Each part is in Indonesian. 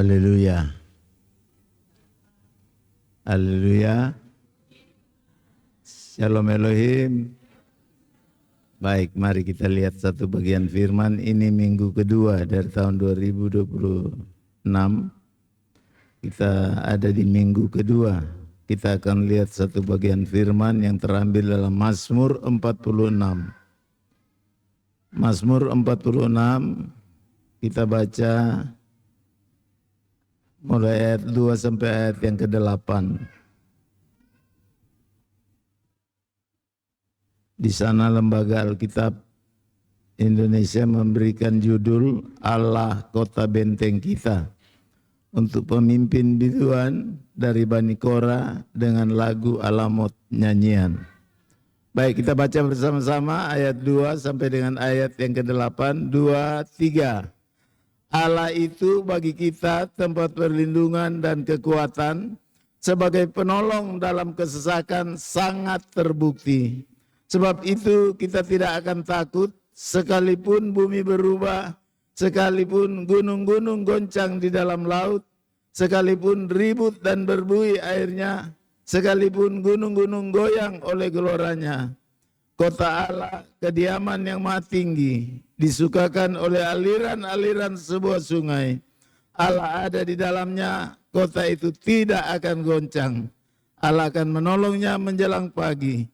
Haleluya. Haleluya. Shalom Elohim. Baik, mari kita lihat satu bagian firman. Ini minggu kedua dari tahun 2026. Kita ada di minggu kedua. Kita akan lihat satu bagian firman yang terambil dalam Mazmur 46. Mazmur 46 kita baca mulai ayat 2 sampai ayat yang ke-8. Di sana Lembaga Alkitab Indonesia memberikan judul Allah Kota Benteng Kita untuk pemimpin biduan dari Bani Korah dengan lagu Alamot nyanyian. Baik, kita baca bersama-sama ayat 2 sampai dengan ayat yang ke-8. 2, 3. Allah itu bagi kita tempat perlindungan dan kekuatan, sebagai penolong dalam kesesakan sangat terbukti. Sebab itu kita tidak akan takut, sekalipun bumi berubah, sekalipun gunung-gunung goncang di dalam laut, sekalipun ribut dan berbuih airnya, sekalipun gunung-gunung goyang oleh geloranya. Kota Allah, kediaman yang maha tinggi, disukakan oleh aliran-aliran sebuah sungai. Allah ada di dalamnya, kota itu tidak akan goncang. Allah akan menolongnya menjelang pagi.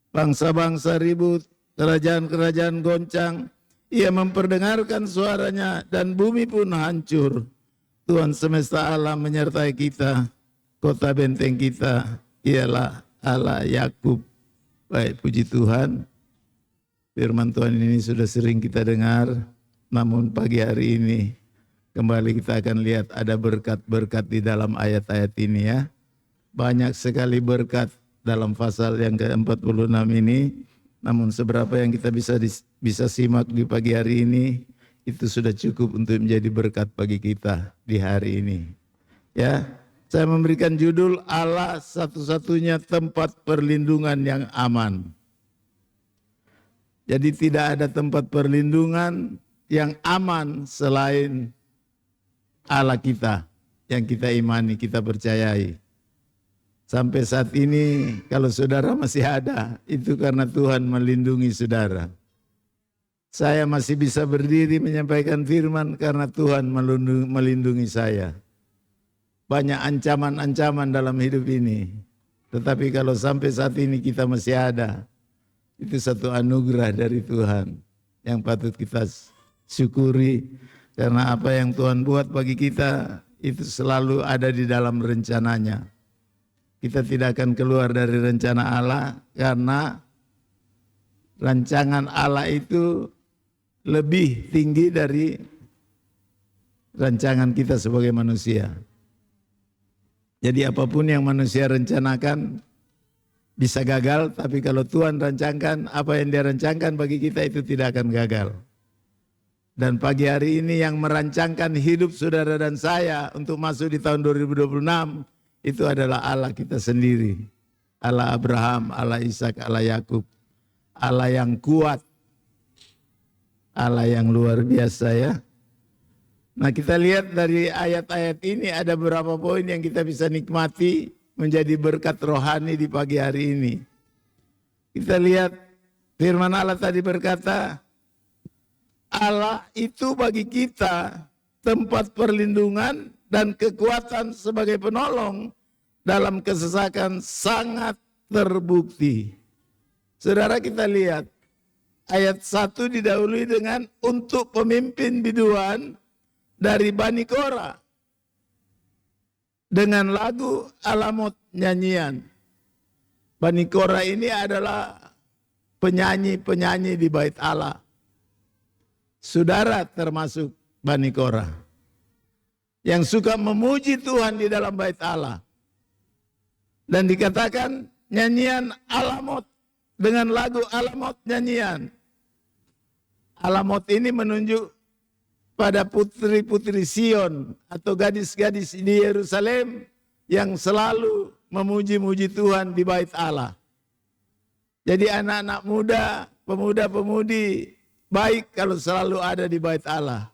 Bangsa-bangsa ribut, kerajaan-kerajaan goncang. Ia memperdengarkan suaranya dan bumi pun hancur. Tuhan semesta alam menyertai kita. Kota benteng kita ialah Allah Yakub. Baik, puji Tuhan. Firman Tuhan ini sudah sering kita dengar, namun pagi hari ini kembali kita akan lihat ada berkat-berkat di dalam ayat-ayat ini ya. Banyak sekali berkat dalam pasal yang ke-46 ini, namun seberapa yang kita bisa simak di pagi hari ini, itu sudah cukup untuk menjadi berkat bagi kita di hari ini. Ya, saya memberikan judul Allah satu-satunya tempat perlindungan yang aman. Jadi tidak ada tempat perlindungan yang aman selain Allah kita yang kita imani, kita percayai. Sampai saat ini kalau saudara masih ada, itu karena Tuhan melindungi saudara. Saya masih bisa berdiri menyampaikan firman karena Tuhan melindungi saya. Banyak ancaman-ancaman dalam hidup ini. Tetapi kalau sampai saat ini kita masih ada, itu satu anugerah dari Tuhan yang patut kita syukuri. Karena apa yang Tuhan buat bagi kita, itu selalu ada di dalam rencananya. Kita tidak akan keluar dari rencana Allah karena rancangan Allah itu lebih tinggi dari rancangan kita sebagai manusia. Jadi apapun yang manusia rencanakan bisa gagal, tapi kalau Tuhan rancangkan, apa yang Dia rancangkan bagi kita itu tidak akan gagal. Dan pagi hari ini yang merancangkan hidup saudara dan saya untuk masuk di tahun 2026, itu adalah Allah kita sendiri. Allah Abraham, Allah Ishak, Allah Yakub. Allah yang kuat. Allah yang luar biasa ya. Nah, kita lihat dari ayat-ayat ini ada beberapa poin yang kita bisa nikmati menjadi berkat rohani di pagi hari ini. Kita lihat firman Allah tadi berkata, Allah itu bagi kita tempat perlindungan dan kekuatan sebagai penolong dalam kesesakan sangat terbukti. Saudara, kita lihat ayat 1 didahului dengan untuk pemimpin biduan dari Bani Korah dengan lagu Alamot nyanyian. Bani Korah ini adalah penyanyi-penyanyi di bait Allah. Saudara termasuk Bani Korah yang suka memuji Tuhan di dalam bait Allah. Dan dikatakan nyanyian Alamot dengan lagu Alamot nyanyian. Alamot ini menunjuk pada putri-putri Sion atau gadis-gadis di Yerusalem yang selalu memuji-muji Tuhan di bait Allah. Jadi anak-anak muda, pemuda-pemudi baik kalau selalu ada di bait Allah.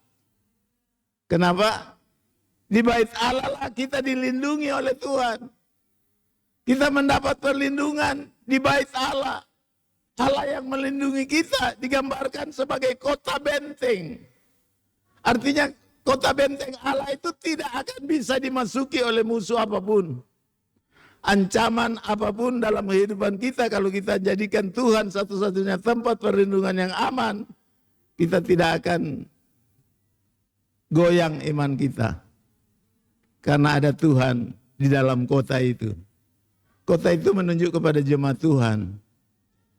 Kenapa? Di bait Allah lah kita dilindungi oleh Tuhan. Kita mendapat perlindungan di bait Allah. Allah yang melindungi kita digambarkan sebagai kota benteng. Artinya kota benteng Allah itu tidak akan bisa dimasuki oleh musuh apapun. Ancaman apapun dalam kehidupan kita, kalau kita jadikan Tuhan satu-satunya tempat perlindungan yang aman, kita tidak akan goyang iman kita. Karena ada Tuhan di dalam kota itu. Kota itu menunjuk kepada jemaat Tuhan.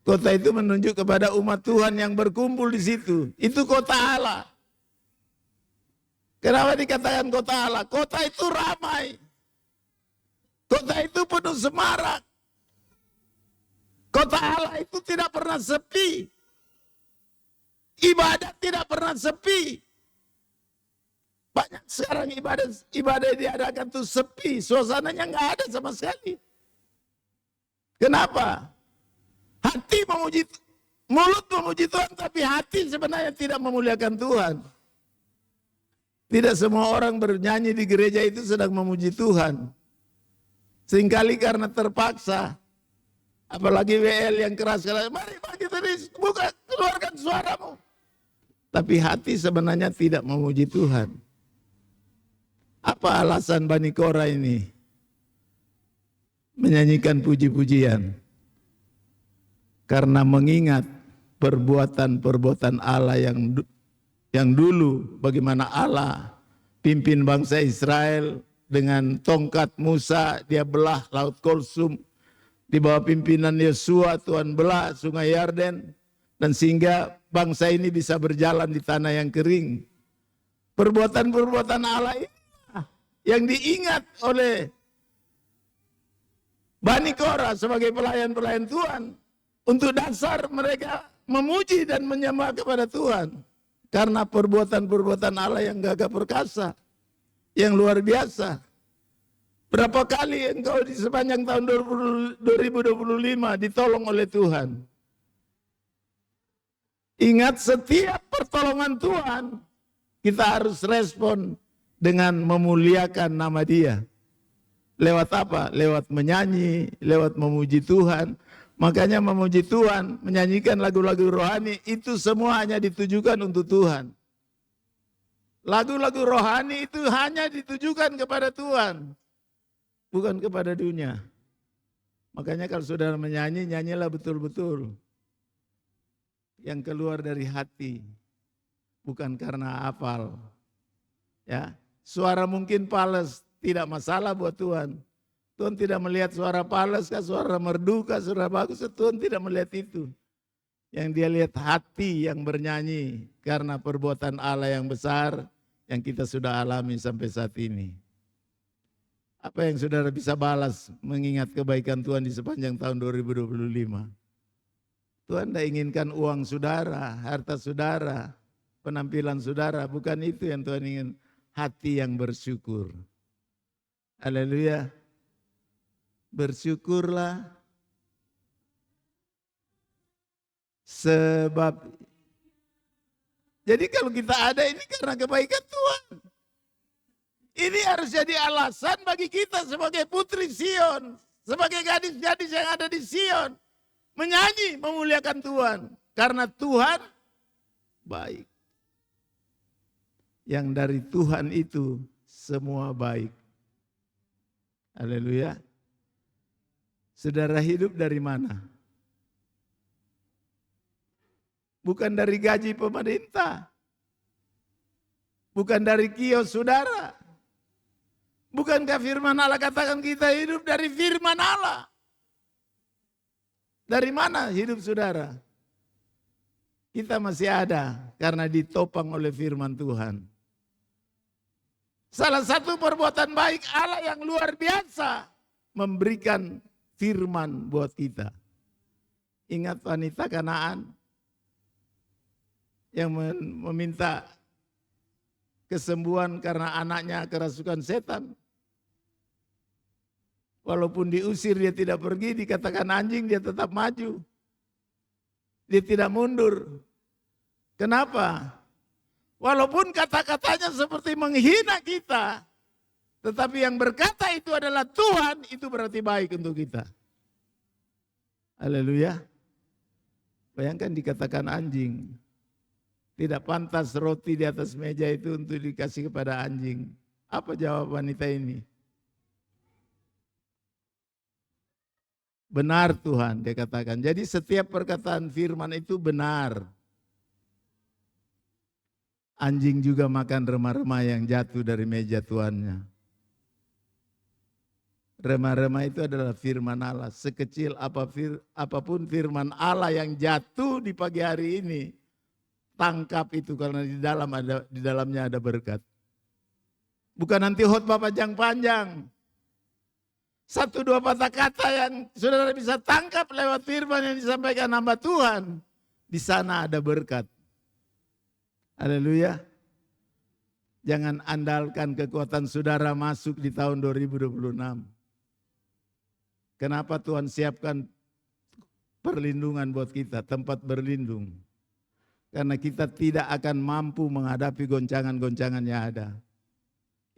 Kota itu menunjuk kepada umat Tuhan yang berkumpul di situ. Itu kota Allah. Kenapa dikatakan kota Allah? Kota itu ramai. Kota itu penuh semarak. Kota Allah itu tidak pernah sepi. Ibadat tidak pernah sepi. Banyak sekarang ibadah diadakan tuh sepi, suasananya nggak ada sama sekali. Kenapa? Hati memuji, mulut memuji Tuhan, tapi hati sebenarnya tidak memuliakan Tuhan. Tidak semua orang bernyanyi di gereja itu sedang memuji Tuhan. Seringkali karena terpaksa, apalagi WL yang keras, mari kita buka, keluarkan suaramu. Tapi hati sebenarnya tidak memuji Tuhan. Apa alasan Bani Korah ini menyanyikan puji-pujian? Karena mengingat perbuatan-perbuatan Allah yang dulu, bagaimana Allah pimpin bangsa Israel dengan tongkat Musa, dia belah Laut Kulsum, di bawah pimpinan Yosua Tuhan belah Sungai Yarden, dan sehingga bangsa ini bisa berjalan di tanah yang kering. Perbuatan-perbuatan Allah ini yang diingat oleh Bani Korah sebagai pelayan-pelayan Tuhan untuk dasar mereka memuji dan menyembah kepada Tuhan karena perbuatan-perbuatan Allah yang gagah perkasa, yang luar biasa. Berapa kali engkau di sepanjang tahun 2025 ditolong oleh Tuhan? Ingat, setiap pertolongan Tuhan kita harus respon dengan memuliakan nama Dia. Lewat apa? Lewat menyanyi, lewat memuji Tuhan. Makanya memuji Tuhan, menyanyikan lagu-lagu rohani, itu semua hanya ditujukan untuk Tuhan. Lagu-lagu rohani itu hanya ditujukan kepada Tuhan, bukan kepada dunia. Makanya kalau saudara menyanyi, nyanyilah betul-betul yang keluar dari hati, bukan karena hafal. Ya, suara mungkin fals, tidak masalah buat Tuhan. Tuhan tidak melihat suara fals, suara merdu, suara bagus, Tuhan tidak melihat itu. Yang Dia lihat hati yang bernyanyi karena perbuatan Allah yang besar yang kita sudah alami sampai saat ini. Apa yang saudara bisa balas mengingat kebaikan Tuhan di sepanjang tahun 2025? Tuhan tidak inginkan uang saudara, harta saudara, penampilan saudara, bukan itu yang Tuhan ingin. Hati yang bersyukur. Haleluya. Bersyukurlah sebab, jadi kalau kita ada ini karena kebaikan Tuhan. Ini harus jadi alasan bagi kita sebagai putri Sion, sebagai gadis-gadis yang ada di Sion, menyanyi memuliakan Tuhan karena Tuhan baik. Yang dari Tuhan itu semua baik. Haleluya. Saudara hidup dari mana? Bukan dari gaji pemerintah. Bukan dari kios saudara. Bukankah firman Allah katakan kita hidup dari firman Allah? Dari mana hidup saudara? Kita masih ada karena ditopang oleh firman Tuhan. Salah satu perbuatan baik Allah yang luar biasa, memberikan firman buat kita. Ingat wanita Kanaan yang meminta kesembuhan karena anaknya kerasukan setan. Walaupun diusir dia tidak pergi, dikatakan anjing dia tetap maju. Dia tidak mundur. Kenapa? Walaupun kata-katanya seperti menghina kita, Tetapi yang berkata itu adalah Tuhan, itu berarti baik untuk kita. Haleluya. Bayangkan dikatakan anjing. Tidak pantas roti di atas meja itu untuk dikasih kepada anjing. Apa jawab wanita ini? Benar Tuhan, dia katakan. Jadi setiap perkataan firman itu benar. Anjing juga makan remah-remah yang jatuh dari meja tuannya. Remah-remah itu adalah firman Allah. Sekecil apapun firman Allah yang jatuh di pagi hari ini, tangkap itu karena di dalamnya ada berkat. Bukan nanti khotbah panjang-panjang. 1-2 patah kata yang saudara bisa tangkap lewat firman yang disampaikan hamba Tuhan. Di sana ada berkat. Haleluya. Jangan andalkan kekuatan saudara masuk di tahun 2026. Kenapa Tuhan siapkan perlindungan buat kita, tempat berlindung? Karena kita tidak akan mampu menghadapi goncangan-goncangan yang ada.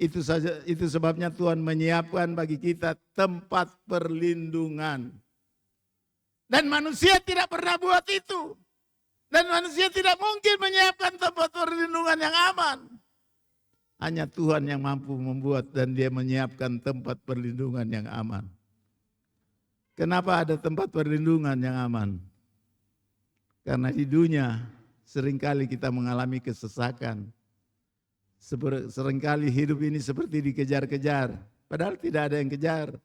Itu sebabnya Tuhan menyiapkan bagi kita tempat perlindungan. Dan manusia tidak pernah buat itu. Dan manusia tidak mungkin menyiapkan tempat perlindungan yang aman. Hanya Tuhan yang mampu membuat dan dia menyiapkan tempat perlindungan yang aman. Kenapa ada tempat perlindungan yang aman? Karena di dunia seringkali kita mengalami kesesakan. Seringkali hidup ini seperti dikejar-kejar, padahal tidak ada yang kejar.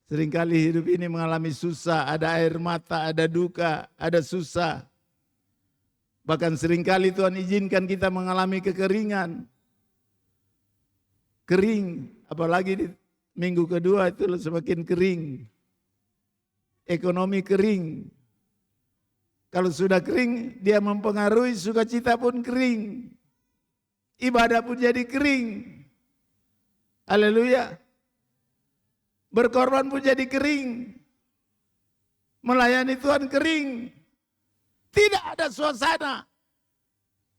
Seringkali hidup ini mengalami susah, ada air mata, ada duka, ada susah. Bahkan seringkali Tuhan izinkan kita mengalami kekeringan. Kering, apalagi di minggu kedua itu semakin kering. Ekonomi kering. Kalau sudah kering, dia mempengaruhi sukacita pun kering. Ibadah pun jadi kering. Haleluya. Berkorban pun jadi kering. Melayani Tuhan kering. Tidak ada suasana.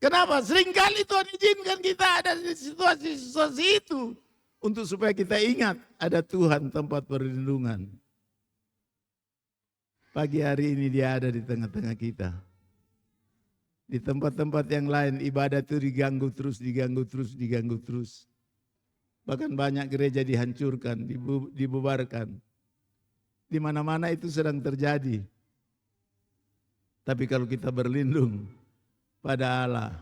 Kenapa? Seringkali Tuhan izinkan kita ada di situasi-situasi itu. Untuk supaya kita ingat ada Tuhan tempat perlindungan. Pagi hari ini dia ada di tengah-tengah kita. Di tempat-tempat yang lain ibadah itu diganggu terus. Bahkan banyak gereja dihancurkan, dibubarkan. Di mana-mana itu sedang terjadi. Tapi kalau kita berlindung pada Allah,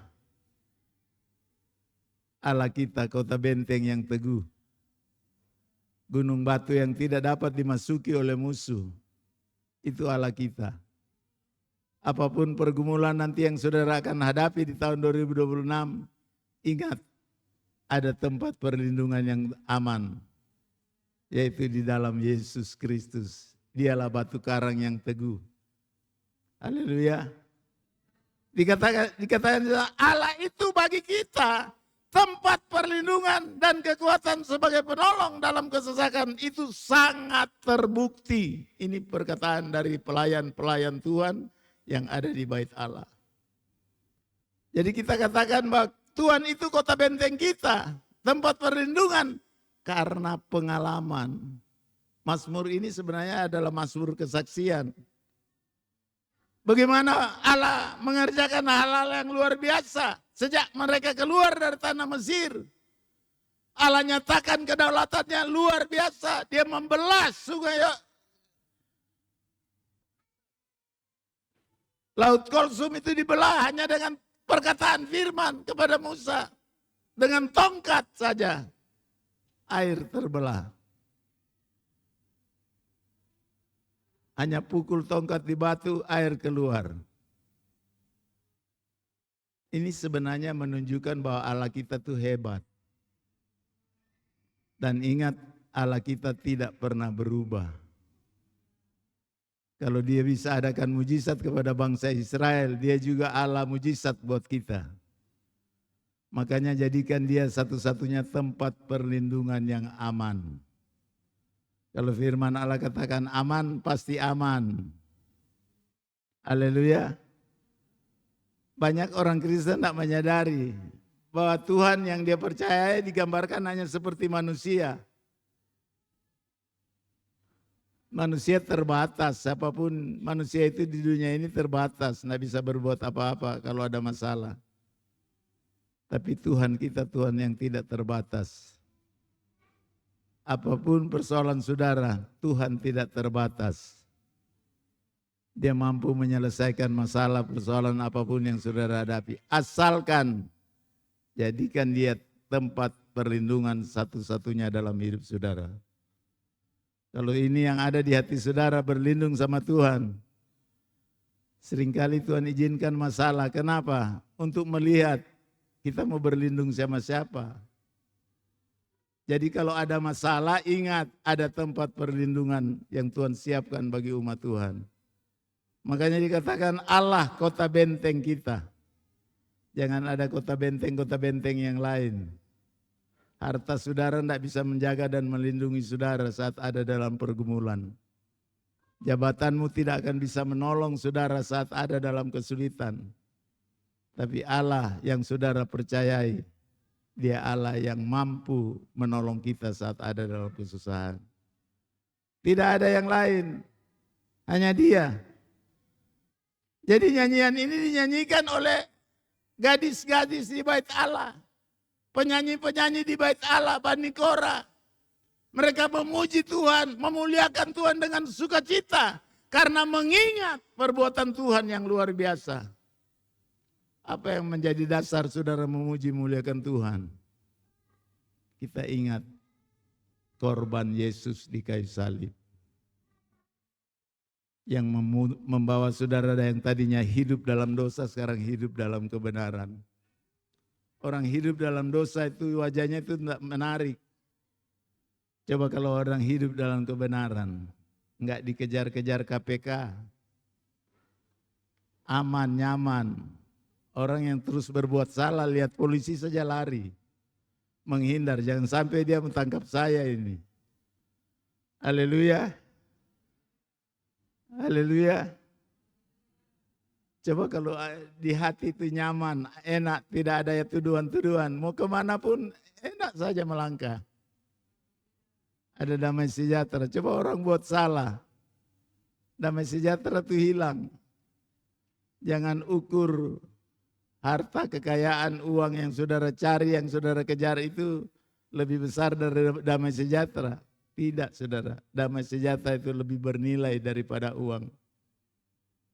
Allah kita kota benteng yang teguh, gunung batu yang tidak dapat dimasuki oleh musuh, itu Allah kita. Apapun pergumulan nanti yang saudara akan hadapi di tahun 2026, ingat ada tempat perlindungan yang aman, yaitu di dalam Yesus Kristus. Dialah batu karang yang teguh. Haleluya. Dikatakan Allah itu bagi kita tempat perlindungan dan kekuatan sebagai penolong dalam kesesakan, itu sangat terbukti. Ini perkataan dari pelayan-pelayan Tuhan yang ada di bait Allah. Jadi kita katakan bahwa Tuhan itu kota benteng kita, tempat perlindungan karena pengalaman. Mazmur ini sebenarnya adalah mazmur kesaksian. Bagaimana Allah mengerjakan hal-hal yang luar biasa sejak mereka keluar dari tanah Mesir. Allah nyatakan kedaulatannya luar biasa. Dia membelah sungai Laut Kulsum itu dibelah hanya dengan perkataan firman kepada Musa. Dengan tongkat saja air terbelah. Hanya pukul tongkat di batu, air keluar. Ini sebenarnya menunjukkan bahwa Allah kita tuh hebat. Dan ingat, Allah kita tidak pernah berubah. Kalau dia bisa adakan mujizat kepada bangsa Israel, dia juga Allah mujizat buat kita. Makanya jadikan dia satu-satunya tempat perlindungan yang aman. Kalau firman Allah katakan aman, pasti aman. Haleluya. Banyak orang Kristen tidak menyadari bahwa Tuhan yang dia percayai digambarkan hanya seperti manusia. Manusia terbatas, siapapun manusia itu di dunia ini terbatas, tidak bisa berbuat apa-apa kalau ada masalah. Tapi Tuhan kita Tuhan yang tidak terbatas. Apapun persoalan saudara, Tuhan tidak terbatas. Dia mampu menyelesaikan masalah persoalan apapun yang saudara hadapi. Asalkan jadikan dia tempat perlindungan satu-satunya dalam hidup saudara. Kalau ini yang ada di hati saudara berlindung sama Tuhan. Seringkali Tuhan izinkan masalah. Kenapa? Untuk melihat kita mau berlindung sama siapa. Jadi kalau ada masalah ingat ada tempat perlindungan yang Tuhan siapkan bagi umat Tuhan. Makanya dikatakan Allah kota benteng kita. Jangan ada kota benteng yang lain. Harta saudara tidak bisa menjaga dan melindungi saudara saat ada dalam pergumulan. Jabatanmu tidak akan bisa menolong saudara saat ada dalam kesulitan. Tapi Allah yang saudara percayai, Dia Allah yang mampu menolong kita saat ada dalam kesusahan. Tidak ada yang lain, hanya Dia. Jadi nyanyian ini dinyanyikan oleh gadis-gadis di bait Allah. Penyanyi-penyanyi di bait Allah, Bani Korah. Mereka memuji Tuhan, memuliakan Tuhan dengan sukacita. Karena mengingat perbuatan Tuhan yang luar biasa. Apa yang menjadi dasar saudara memuji muliakan Tuhan? Kita ingat korban Yesus di kayu salib. Yang membawa saudara yang tadinya hidup dalam dosa sekarang hidup dalam kebenaran. Orang hidup dalam dosa itu wajahnya itu tidak menarik. Coba kalau orang hidup dalam kebenaran, enggak dikejar-kejar KPK, aman, nyaman. Orang yang terus berbuat salah, lihat polisi saja lari. Menghindar, jangan sampai dia menangkap saya ini. Haleluya. Haleluya. Coba kalau di hati itu nyaman, enak, tidak ada tuduhan-tuduhan. Mau kemanapun enak saja melangkah. Ada damai sejahtera. Coba orang buat salah. Damai sejahtera itu hilang. Jangan ukur harta, kekayaan, uang yang saudara cari, yang saudara kejar itu lebih besar dari damai sejahtera. Tidak saudara, damai sejahtera itu lebih bernilai daripada uang.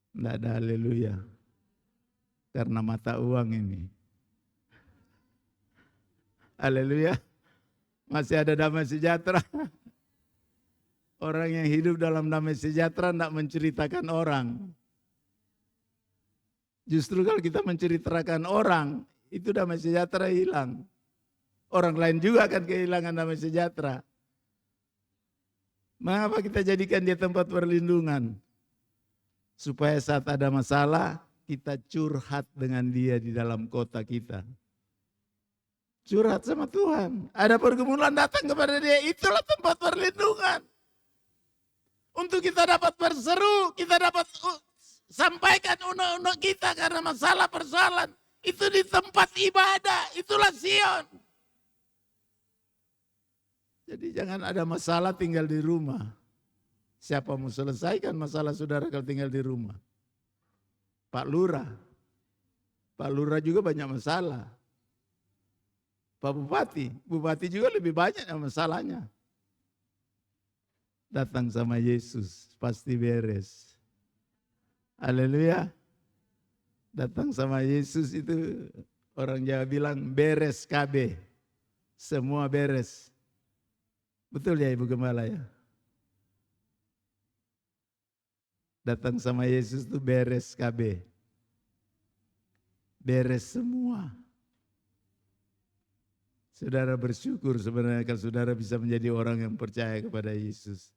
Tidak ada haleluya. Karena mata uang ini. Haleluya. Masih ada damai sejahtera. Orang yang hidup dalam damai sejahtera tidak menceritakan orang. Justru kalau kita menceritakan orang, itu damai sejahtera hilang. Orang lain juga akan kehilangan damai sejahtera. Mengapa kita jadikan dia tempat perlindungan? Supaya saat ada masalah, kita curhat dengan dia di dalam kota kita. Curhat sama Tuhan. Ada pergumulan datang kepada dia, itulah tempat perlindungan. Untuk kita dapat berseru, kita dapat sampaikan unek-unek kita karena masalah persoalan. Itu di tempat ibadah, itulah Sion. Jadi jangan ada masalah tinggal di rumah. Siapa mau selesaikan masalah saudara kalau tinggal di rumah? Pak Lurah. Pak Lurah juga banyak masalah. Pak Bupati. Bupati juga lebih banyak masalahnya. Datang sama Yesus, pasti beres. Haleluya. Datang sama Yesus itu orang Jawa bilang beres KB. Semua beres. Betul ya Ibu Gembala ya? Datang sama Yesus itu beres KB. Beres semua. Saudara bersyukur sebenarnya kalau saudara bisa menjadi orang yang percaya kepada Yesus.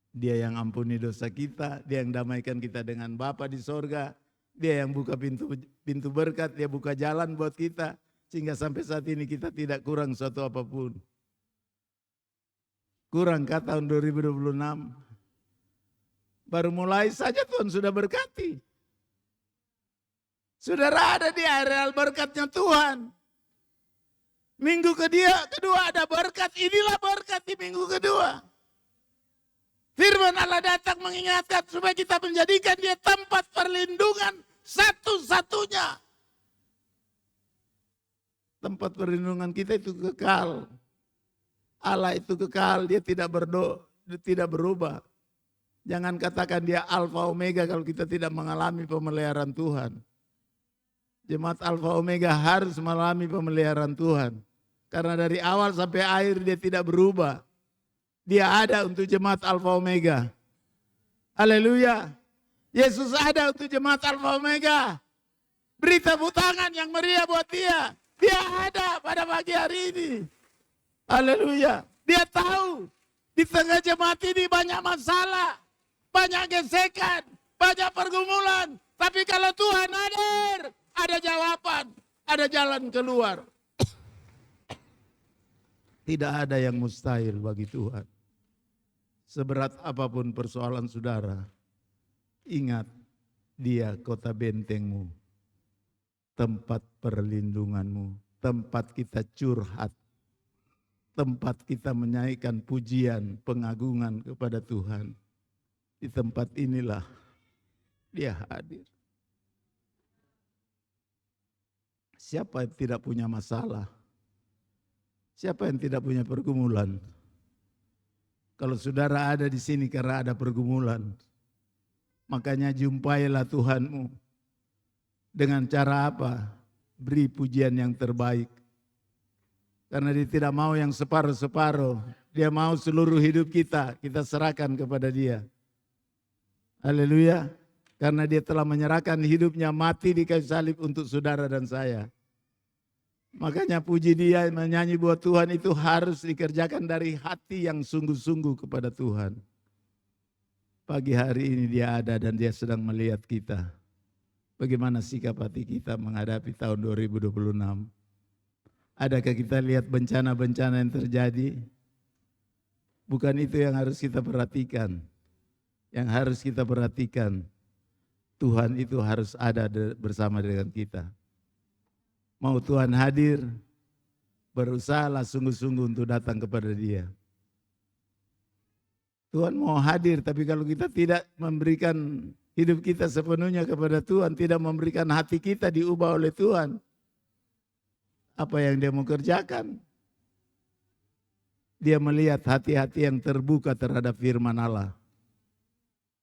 Dia yang ampuni dosa kita, dia yang damaikan kita dengan Bapa di sorga. Dia yang buka pintu berkat, dia buka jalan buat kita. Sehingga sampai saat ini kita tidak kurang suatu apapun. Kurangkah tahun 2026? Baru mulai saja Tuhan sudah berkati. Saudara ada di areal berkatnya Tuhan. Minggu kedua ada berkat, inilah berkat di minggu kedua. Firman Allah datang mengingatkan supaya kita menjadikan dia tempat perlindungan satu-satunya. Tempat perlindungan kita itu kekal. Allah itu kekal, dia tidak berubah. Jangan katakan dia Alfa Omega kalau kita tidak mengalami pemeliharaan Tuhan. Jemaat Alfa Omega harus mengalami pemeliharaan Tuhan. Karena dari awal sampai akhir dia tidak berubah. Dia ada untuk jemaat Alfa Omega. Haleluya. Yesus ada untuk jemaat Alfa Omega. Beri tepuk tangan yang meriah buat dia. Dia ada pada pagi hari ini. Haleluya. Dia tahu di tengah jemaat ini banyak masalah, banyak gesekan, banyak pergumulan. Tapi kalau Tuhan hadir, ada jawaban, ada jalan keluar. Tidak ada yang mustahil bagi Tuhan. Seberat apapun persoalan saudara, ingat dia kota bentengmu, tempat perlindunganmu, tempat kita curhat, tempat kita menyanyikan pujian, pengagungan kepada Tuhan. Di tempat inilah dia hadir. Siapa yang tidak punya masalah? Siapa yang tidak punya pergumulan? Kalau saudara ada di sini karena ada pergumulan, makanya jumpailah Tuhanmu. Dengan cara apa? Beri pujian yang terbaik. Karena dia tidak mau yang separuh-separuh. Dia mau seluruh hidup kita serahkan kepada dia. Haleluya. Karena dia telah menyerahkan hidupnya mati di kayu salib untuk saudara dan saya. Makanya puji dia, menyanyi buat Tuhan itu harus dikerjakan dari hati yang sungguh-sungguh kepada Tuhan. Pagi hari ini dia ada dan dia sedang melihat kita. Bagaimana sikap hati kita menghadapi tahun 2026? Adakah kita lihat bencana-bencana yang terjadi? Bukan itu yang harus kita perhatikan. Yang harus kita perhatikan, Tuhan itu harus ada bersama dengan kita. Mau Tuhan hadir, berusahalah sungguh-sungguh untuk datang kepada dia. Tuhan mau hadir, tapi kalau kita tidak memberikan hidup kita sepenuhnya kepada Tuhan, tidak memberikan hati kita diubah oleh Tuhan, apa yang dia mau kerjakan? Dia melihat hati-hati yang terbuka terhadap firman Allah.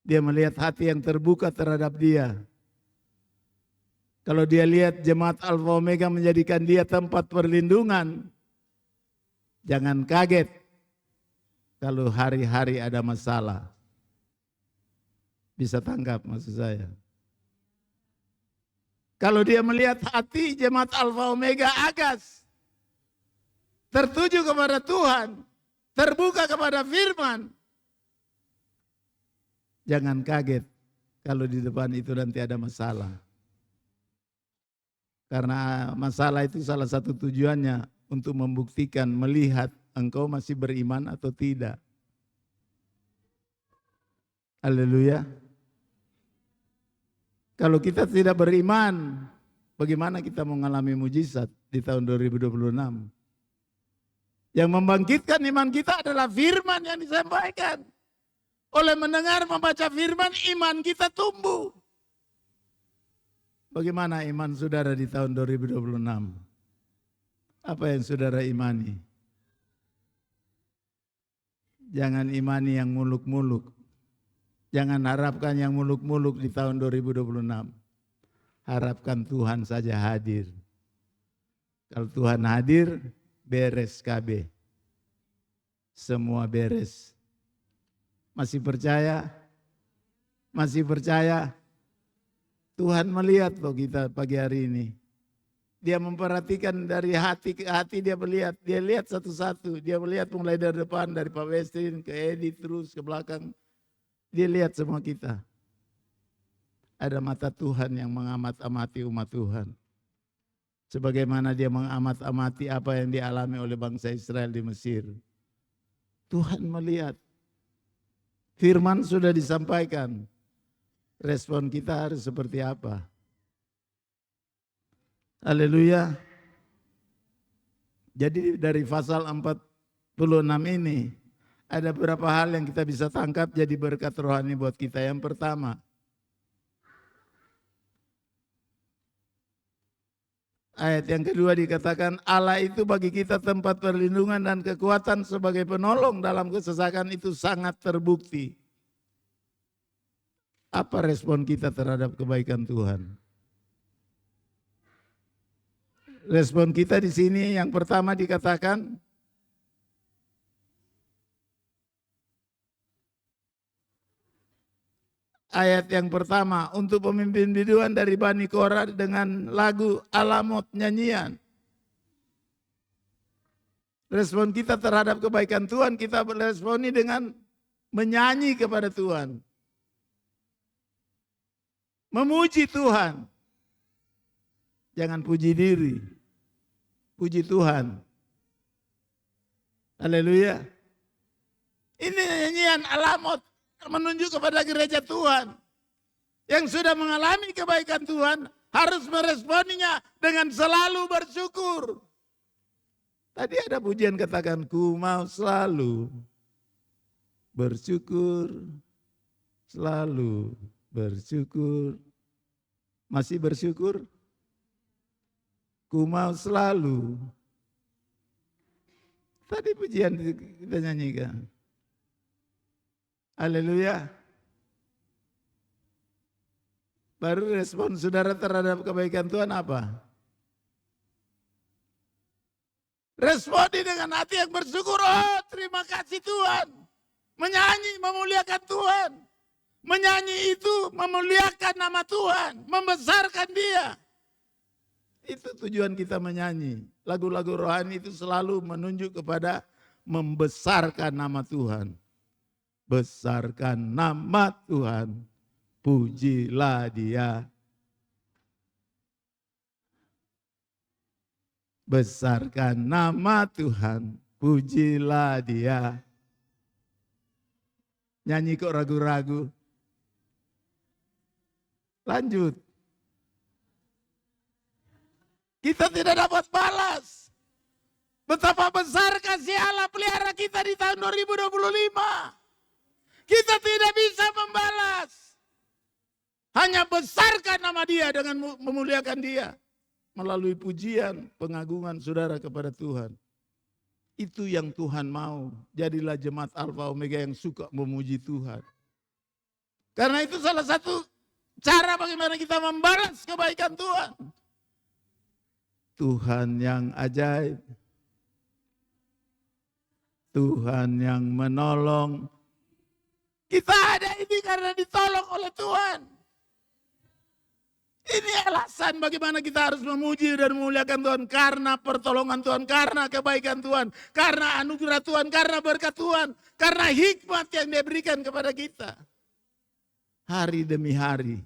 Dia melihat hati yang terbuka terhadap dia. Kalau dia lihat jemaat Alfa Omega menjadikan dia tempat perlindungan, jangan kaget kalau hari-hari ada masalah. Bisa tangkap maksud saya. Kalau dia melihat hati jemaat Alfa Omega Agas tertuju kepada Tuhan, terbuka kepada firman, jangan kaget kalau di depan itu nanti ada masalah. Karena masalah itu salah satu tujuannya untuk membuktikan, melihat engkau masih beriman atau tidak. Haleluya. Kalau kita tidak beriman, bagaimana kita mengalami mujizat di tahun 2026? Yang membangkitkan iman kita adalah firman yang disampaikan. Oleh mendengar membaca firman, iman kita tumbuh. Bagaimana iman saudara di tahun 2026? Apa yang saudara imani? Jangan imani yang muluk-muluk. Jangan harapkan yang muluk-muluk di tahun 2026. Harapkan Tuhan saja hadir. Kalau Tuhan hadir, beres KB. Semua beres. Masih percaya? Masih percaya? Tuhan melihat loh kita pagi hari ini. Dia memperhatikan dari hati ke hati, dia melihat. Dia lihat satu-satu. Dia melihat mulai dari depan, dari Pak Westin ke Edi terus ke belakang. Dia lihat semua kita. Ada mata Tuhan yang mengamat-amati umat Tuhan. Sebagaimana dia mengamat-amati apa yang dialami oleh bangsa Israel di Mesir. Tuhan melihat. Firman sudah disampaikan. Respon kita harus seperti apa? Haleluya. Jadi dari pasal 46 ini ada beberapa hal yang kita bisa tangkap jadi berkat rohani buat kita. Yang pertama, ayat yang kedua dikatakan Allah itu bagi kita tempat perlindungan dan kekuatan sebagai penolong dalam kesesakan itu sangat terbukti. Apa respon kita terhadap kebaikan Tuhan? Respon kita di sini yang pertama dikatakan ayat yang pertama, untuk pemimpin biduan dari Bani Korah dengan lagu Alamot nyanyian. Respon kita terhadap kebaikan Tuhan, kita beresponi dengan menyanyi kepada Tuhan. Memuji Tuhan. Jangan puji diri. Puji Tuhan. Haleluya. Ini nyanyian Alamot menunjuk kepada gereja Tuhan yang sudah mengalami kebaikan Tuhan harus meresponinya dengan selalu bersyukur. Tadi ada pujian katakan, ku mau selalu bersyukur, selalu bersyukur. Masih bersyukur? Ku mau selalu. Tadi pujian kita nyanyikan. Haleluya. Baru respon saudara terhadap kebaikan Tuhan apa? Responi dengan hati yang bersyukur. Oh, terima kasih Tuhan. Menyanyi, memuliakan Tuhan. Menyanyi itu memuliakan nama Tuhan. Membesarkan Dia. Itu tujuan kita menyanyi. Lagu-lagu rohani itu selalu menunjuk kepada membesarkan nama Tuhan. Besarkan nama Tuhan, pujilah Dia. Besarkan nama Tuhan, pujilah Dia. Nyanyi kok ragu-ragu. Lanjut. Kita tidak dapat balas. Betapa besar kasih Allah pelihara kita di tahun 2025. Kita tidak bisa membalas. Hanya besarkan nama Dia dengan memuliakan Dia. Melalui pujian, pengagungan saudara kepada Tuhan. Itu yang Tuhan mau. Jadilah jemaat Alfa Omega yang suka memuji Tuhan. Karena itu salah satu cara bagaimana kita membalas kebaikan Tuhan. Tuhan yang ajaib. Tuhan yang menolong. Kita ada ini karena ditolong oleh Tuhan. Ini alasan bagaimana kita harus memuji dan memuliakan Tuhan. Karena pertolongan Tuhan, karena kebaikan Tuhan, karena anugerah Tuhan, karena berkat Tuhan, karena hikmat yang Dia berikan kepada kita. Hari demi hari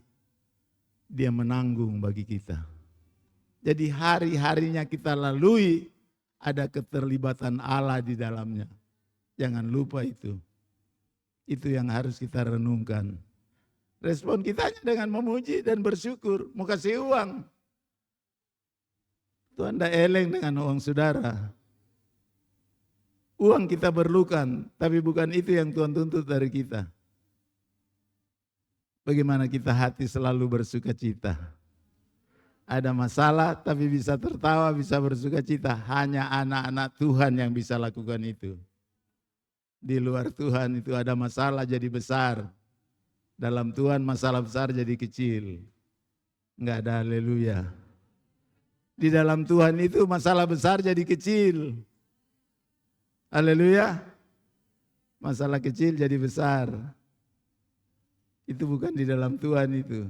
Dia menanggung bagi kita. Jadi hari-harinya kita lalui ada keterlibatan Allah di dalamnya. Jangan lupa itu. Itu yang harus kita renungkan. Respon kita hanya dengan memuji dan bersyukur. Mau kasih uang. Tuhan tidak eleng dengan uang saudara. Uang kita perlukan, tapi bukan itu yang Tuhan tuntut dari kita. Bagaimana kita hati selalu bersuka cita. Ada masalah tapi bisa tertawa, bisa bersuka cita. Hanya anak-anak Tuhan yang bisa lakukan itu. Di luar Tuhan itu ada masalah jadi besar. Dalam Tuhan masalah besar jadi kecil. Enggak ada haleluya. Di dalam Tuhan itu masalah besar jadi kecil. Haleluya. Masalah kecil jadi besar. Itu bukan di dalam Tuhan itu.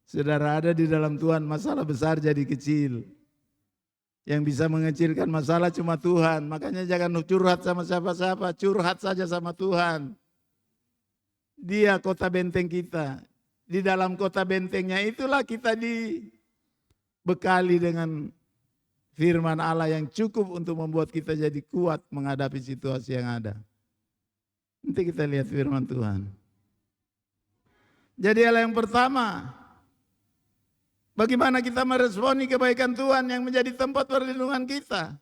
Saudara ada di dalam Tuhan, masalah besar jadi kecil. Yang bisa mengecilkan masalah cuma Tuhan. Makanya jangan curhat sama siapa-siapa, curhat saja sama Tuhan. Dia kota benteng kita. Di dalam kota bentengnya itulah kita dibekali dengan firman Allah yang cukup untuk membuat kita jadi kuat menghadapi situasi yang ada. Nanti kita lihat firman Tuhan. Jadi hal yang pertama, Bagaimana kita meresponi kebaikan Tuhan yang menjadi tempat perlindungan kita?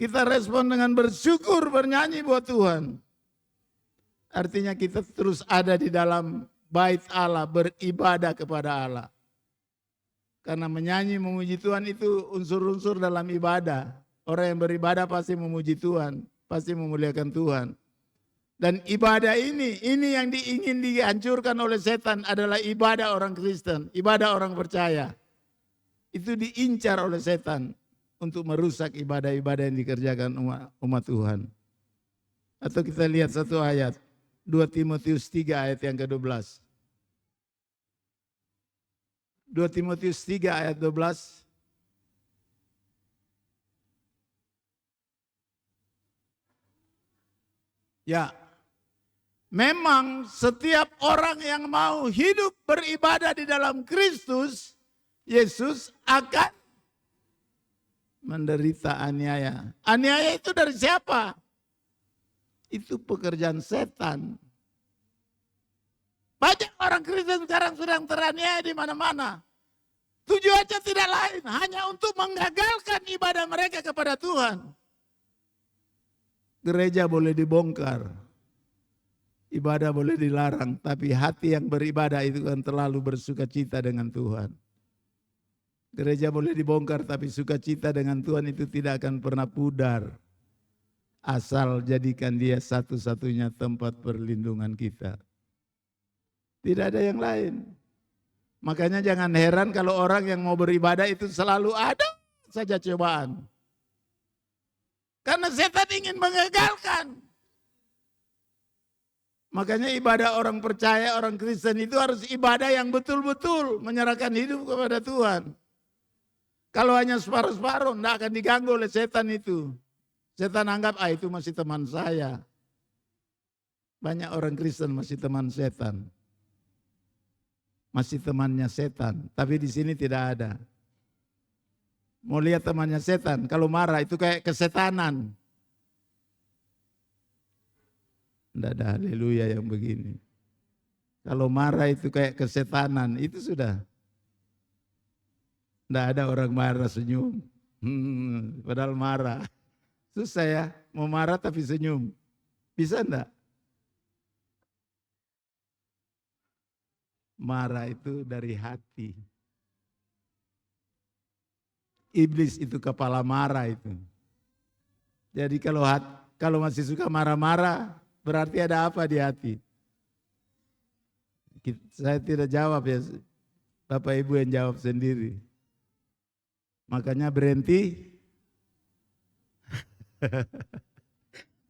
Kita respon dengan bersyukur, bernyanyi buat Tuhan. Artinya kita terus ada di dalam bait Allah, beribadah kepada Allah. Karena menyanyi memuji Tuhan itu unsur-unsur dalam ibadah. Orang yang beribadah pasti memuji Tuhan, pasti memuliakan Tuhan. Dan ibadah ini yang ingin dihancurkan oleh setan adalah ibadah orang Kristen, ibadah orang percaya. Itu diincar oleh setan untuk merusak ibadah-ibadah yang dikerjakan umat Tuhan. Atau kita lihat satu ayat, 2 Timotius 3 ayat yang ke-12. 2 Timotius 3 ayat 12. Ya, memang setiap orang yang mau hidup beribadah di dalam Kristus Yesus akan menderita aniaya. Aniaya itu dari siapa? Itu pekerjaan setan. Banyak orang Kristen sekarang sedang teraniaya di mana-mana. Tujuannya tidak lain, hanya untuk menggagalkan ibadah mereka kepada Tuhan. Gereja boleh dibongkar, ibadah boleh dilarang, tapi hati yang beribadah itu kan terlalu bersuka cita dengan Tuhan. Gereja boleh dibongkar, tapi sukacita dengan Tuhan itu tidak akan pernah pudar. Asal jadikan dia satu-satunya tempat perlindungan kita. Tidak ada yang lain. Makanya jangan heran kalau orang yang mau beribadah itu selalu ada saja cobaan. Karena setan ingin mengagalkan. Makanya ibadah orang percaya, orang Kristen itu harus ibadah yang betul-betul menyerahkan hidup kepada Tuhan. Kalau hanya separuh-separuh, tidak akan diganggu oleh setan itu. Setan anggap, itu masih teman saya. Banyak orang Kristen masih teman setan. Masih temannya setan, tapi di sini tidak ada. Mau lihat temannya setan, kalau marah itu kayak kesetanan. Tidak ada haleluya yang begini. Kalau marah itu kayak kesetanan, itu sudah. Tidak ada orang marah senyum. Padahal marah. Susah ya, mau marah tapi senyum. Bisa enggak? Marah itu dari hati. Iblis itu kepala marah itu. Jadi kalau masih suka marah-marah, berarti ada apa di hati? Saya tidak jawab ya, Bapak Ibu yang jawab sendiri. Makanya berhenti.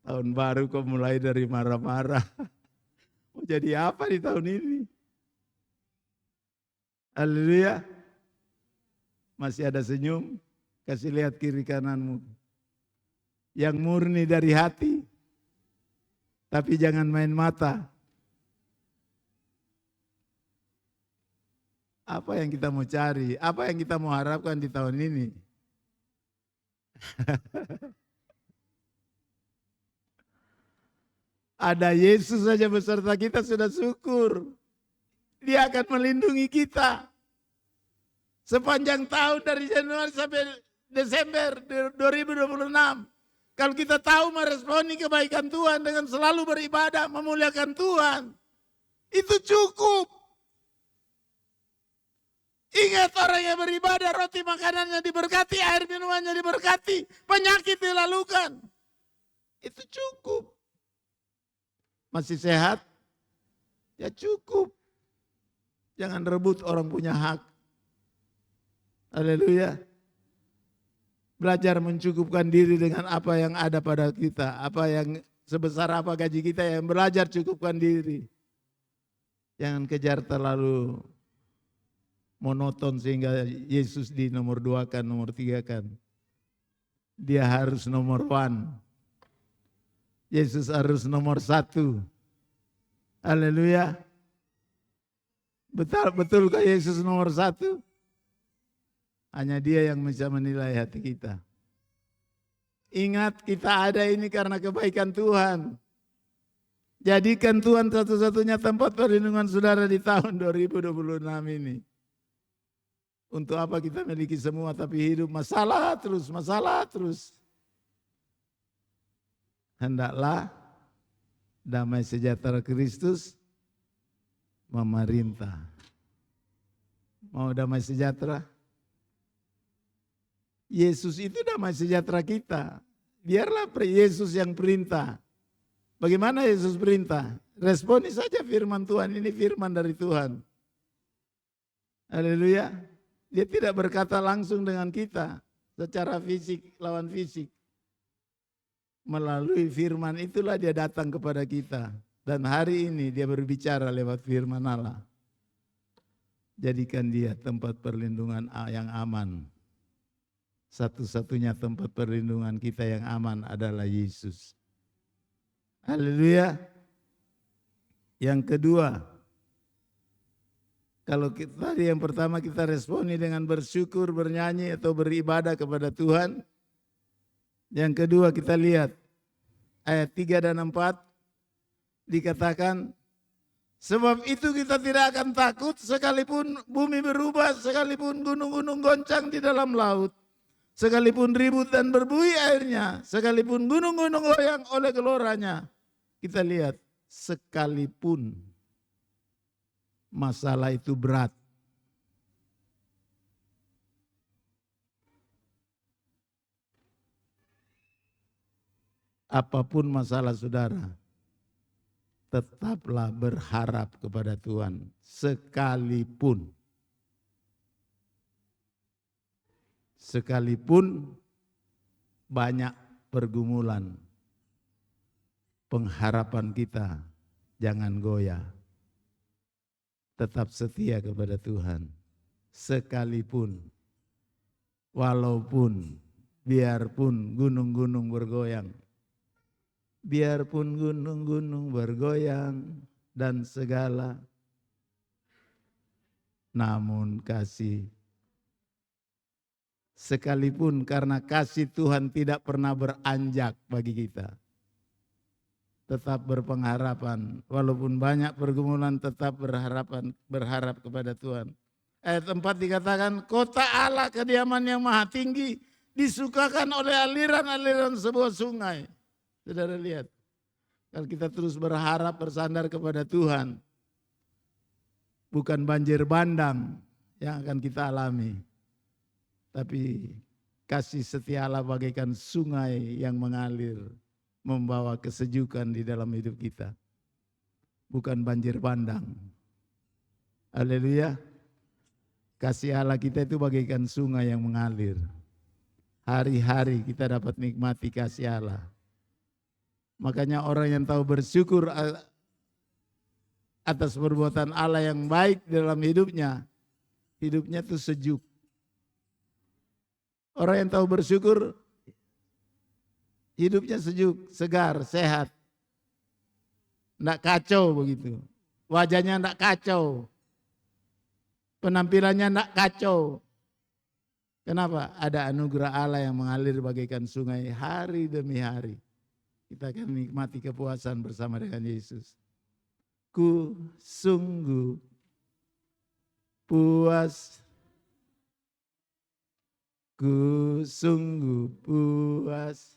Tahun baru kok mulai dari marah-marah. Mau jadi apa di tahun ini? Haleluya. Masih ada senyum, kasih lihat kiri kananmu. Yang murni dari hati, tapi jangan main mata. Apa yang kita mau cari? Apa yang kita mau harapkan di tahun ini? Ada Yesus saja beserta kita sudah syukur. Dia akan melindungi kita. Sepanjang tahun dari Januari sampai Desember 2026. Kalau kita tahu meresponi kebaikan Tuhan dengan selalu beribadah, memuliakan Tuhan. Itu cukup. Ingat orang yang beribadah, roti makanannya diberkati, air minumannya diberkati, penyakit dilalukan. Itu cukup. Masih sehat? Ya cukup. Jangan rebut orang punya hak. Haleluya. Belajar mencukupkan diri dengan apa yang ada pada kita. Apa yang sebesar apa gaji kita, yang belajar cukupkan diri. Jangan kejar terlalu monoton sehingga Yesus di nomor 2 kan, nomor 3 kan. Dia harus nomor 1. Yesus harus nomor 1. Haleluya. Betulkah Yesus nomor 1? Hanya Dia yang bisa menilai hati kita. Ingat, kita ada ini karena kebaikan Tuhan. Jadikan Tuhan satu-satunya tempat perlindungan saudara di tahun 2026 ini. Untuk apa kita miliki semua tapi hidup masalah terus, masalah terus. Hendaklah damai sejahtera Kristus memerintah. Mau damai sejahtera? Yesus itu damai sejahtera kita. Biarlah Yesus yang perintah. Bagaimana Yesus perintah? Responi saja firman Tuhan, ini firman dari Tuhan. Haleluya. Dia tidak berkata langsung dengan kita secara fisik, lawan fisik. Melalui firman itulah dia datang kepada kita. Dan hari ini dia berbicara lewat firman Allah. Jadikan dia tempat perlindungan yang aman. Satu-satunya tempat perlindungan kita yang aman adalah Yesus. Haleluya. Yang kedua, kalau tadi yang pertama kita responi dengan bersyukur, bernyanyi atau beribadah kepada Tuhan. Yang kedua kita lihat ayat 3 dan 4 dikatakan, sebab itu kita tidak akan takut sekalipun bumi berubah, sekalipun gunung-gunung goncang di dalam laut, sekalipun ribut dan berbuih airnya, sekalipun gunung-gunung goyang oleh geloranya. Kita lihat, sekalipun masalah itu berat. Apapun masalah saudara, tetaplah berharap kepada Tuhan. Sekalipun banyak pergumulan, pengharapan kita jangan goyah. Tetap setia kepada Tuhan. Sekalipun, walaupun, biarpun gunung-gunung bergoyang. Biarpun gunung-gunung bergoyang dan segala. Namun kasih. Sekalipun karena kasih Tuhan tidak pernah beranjak bagi kita. Tetap berpengharapan, walaupun banyak pergumulan tetap berharap kepada Tuhan. Ayat 4 dikatakan, kota Allah kediaman yang maha tinggi, disukakan oleh aliran-aliran sebuah sungai. Saudara lihat, kalau kita terus berharap bersandar kepada Tuhan, bukan banjir bandang yang akan kita alami, tapi kasih setia Allah bagaikan sungai yang mengalir, membawa kesejukan di dalam hidup kita. Bukan banjir bandang. Haleluya. Kasih Allah kita itu bagaikan sungai yang mengalir. Hari-hari kita dapat nikmati kasih Allah. Makanya orang yang tahu bersyukur atas perbuatan Allah yang baik dalam hidupnya, hidupnya itu sejuk. Orang yang tahu bersyukur, hidupnya sejuk, segar, sehat. Tidak kacau begitu. Wajahnya tidak kacau. Penampilannya tidak kacau. Kenapa? Ada anugerah Allah yang mengalir bagaikan sungai hari demi hari. Kita akan menikmati kepuasan bersama dengan Yesus. Ku sungguh puas. Ku sungguh puas.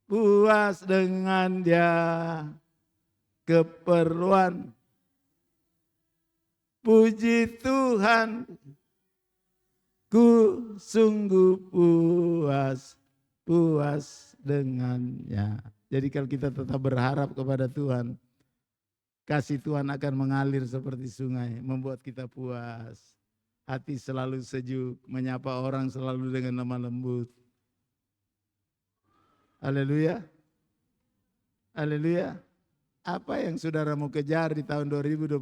Puas dengan dia, keperluan. Puji Tuhan, ku sungguh puas, puas dengannya. Jadi kalau kita tetap berharap kepada Tuhan, kasih Tuhan akan mengalir seperti sungai, membuat kita puas. Hati selalu sejuk, menyapa orang selalu dengan lemah lembut. Haleluya. Haleluya. Apa yang saudara mau kejar di tahun 2026?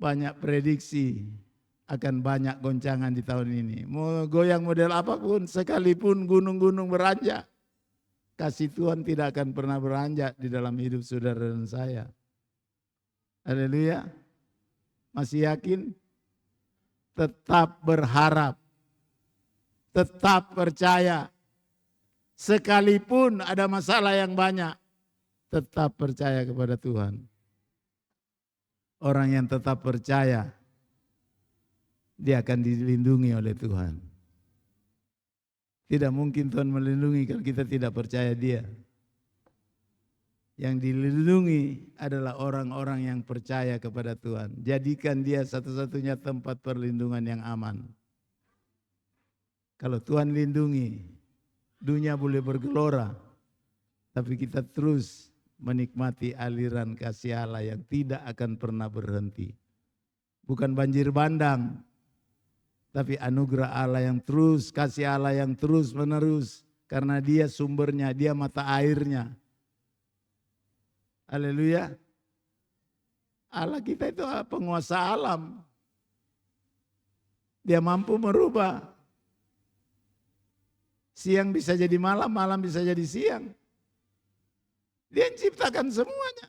Banyak prediksi akan banyak goncangan di tahun ini. Mau goyang model apapun, sekalipun gunung-gunung beranjak, kasih Tuhan tidak akan pernah beranjak di dalam hidup saudara dan saya. Haleluya. Masih yakin? Tetap berharap. Tetap percaya. Sekalipun ada masalah yang banyak, tetap percaya kepada Tuhan. Orang yang tetap percaya dia akan dilindungi oleh Tuhan. Tidak mungkin Tuhan melindungi kalau kita tidak percaya Dia. Yang dilindungi adalah orang-orang yang percaya kepada Tuhan. Jadikan Dia satu-satunya tempat perlindungan yang aman. Kalau Tuhan lindungi, dunia boleh bergelora, tapi kita terus menikmati aliran kasih Allah yang tidak akan pernah berhenti. Bukan banjir bandang, tapi anugerah Allah yang terus, kasih Allah yang terus menerus. Karena Dia sumbernya, Dia mata airnya. Haleluya. Allah kita itu penguasa alam. Dia mampu merubah. Siang bisa jadi malam, malam bisa jadi siang. Dia ciptakan semuanya.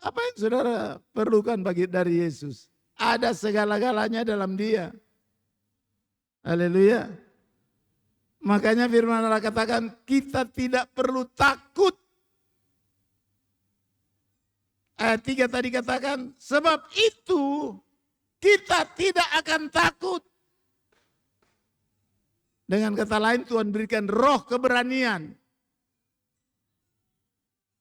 Apa yang saudara perlukan dari Yesus? Ada segala-galanya dalam Dia. Haleluya. Makanya firman Allah katakan kita tidak perlu takut. Ayat 3 tadi katakan sebab itu kita tidak akan takut. Dengan kata lain Tuhan berikan roh keberanian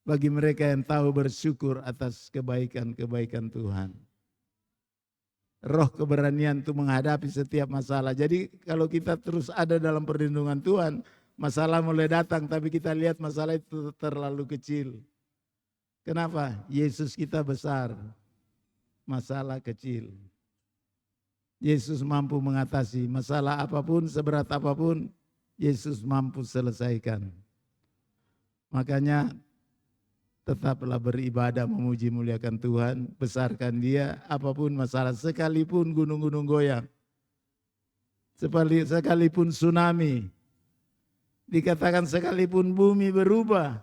bagi mereka yang tahu bersyukur atas kebaikan-kebaikan Tuhan. Roh keberanian untuk menghadapi setiap masalah. Jadi kalau kita terus ada dalam perlindungan Tuhan, masalah mulai datang tapi kita lihat masalah itu terlalu kecil. Kenapa? Yesus kita besar, masalah kecil. Yesus mampu mengatasi masalah apapun, seberat apapun, Yesus mampu selesaikan. Makanya tetaplah beribadah, memuji muliakan Tuhan, besarkan Dia, apapun masalah, sekalipun gunung-gunung goyang, sekalipun tsunami, dikatakan sekalipun bumi berubah,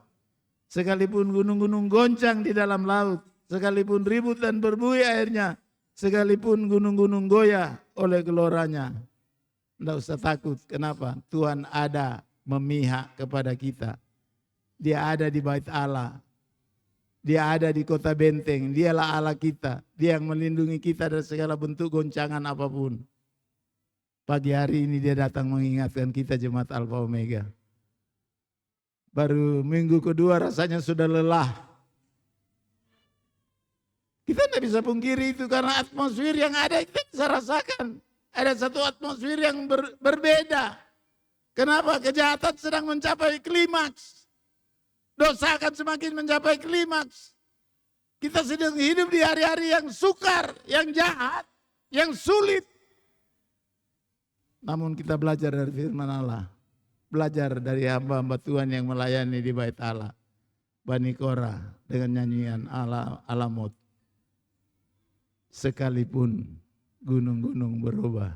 sekalipun gunung-gunung goncang di dalam laut, sekalipun ribut dan berbuih airnya, sekalipun gunung-gunung goyah oleh geloranya, tidak usah takut. Kenapa? Tuhan ada memihak kepada kita. Dia ada di bait Allah. Dia ada di kota benteng. Dialah Allah kita. Dia yang melindungi kita dari segala bentuk goncangan apapun. Pagi hari ini Dia datang mengingatkan kita jemaat Alfa Omega. Baru minggu kedua rasanya sudah lelah. Kita tidak bisa pungkiri itu karena atmosfer yang ada kita bisa rasakan. Ada satu atmosfer yang berbeda. Kenapa? Kejahatan sedang mencapai klimaks. Dosa akan semakin mencapai klimaks. Kita sedang hidup di hari-hari yang sukar, yang jahat, yang sulit. Namun kita belajar dari firman Allah. Belajar dari hamba-hamba Tuhan yang melayani di bait Allah. Bani Korah dengan nyanyian Alamot. Sekalipun gunung-gunung berubah,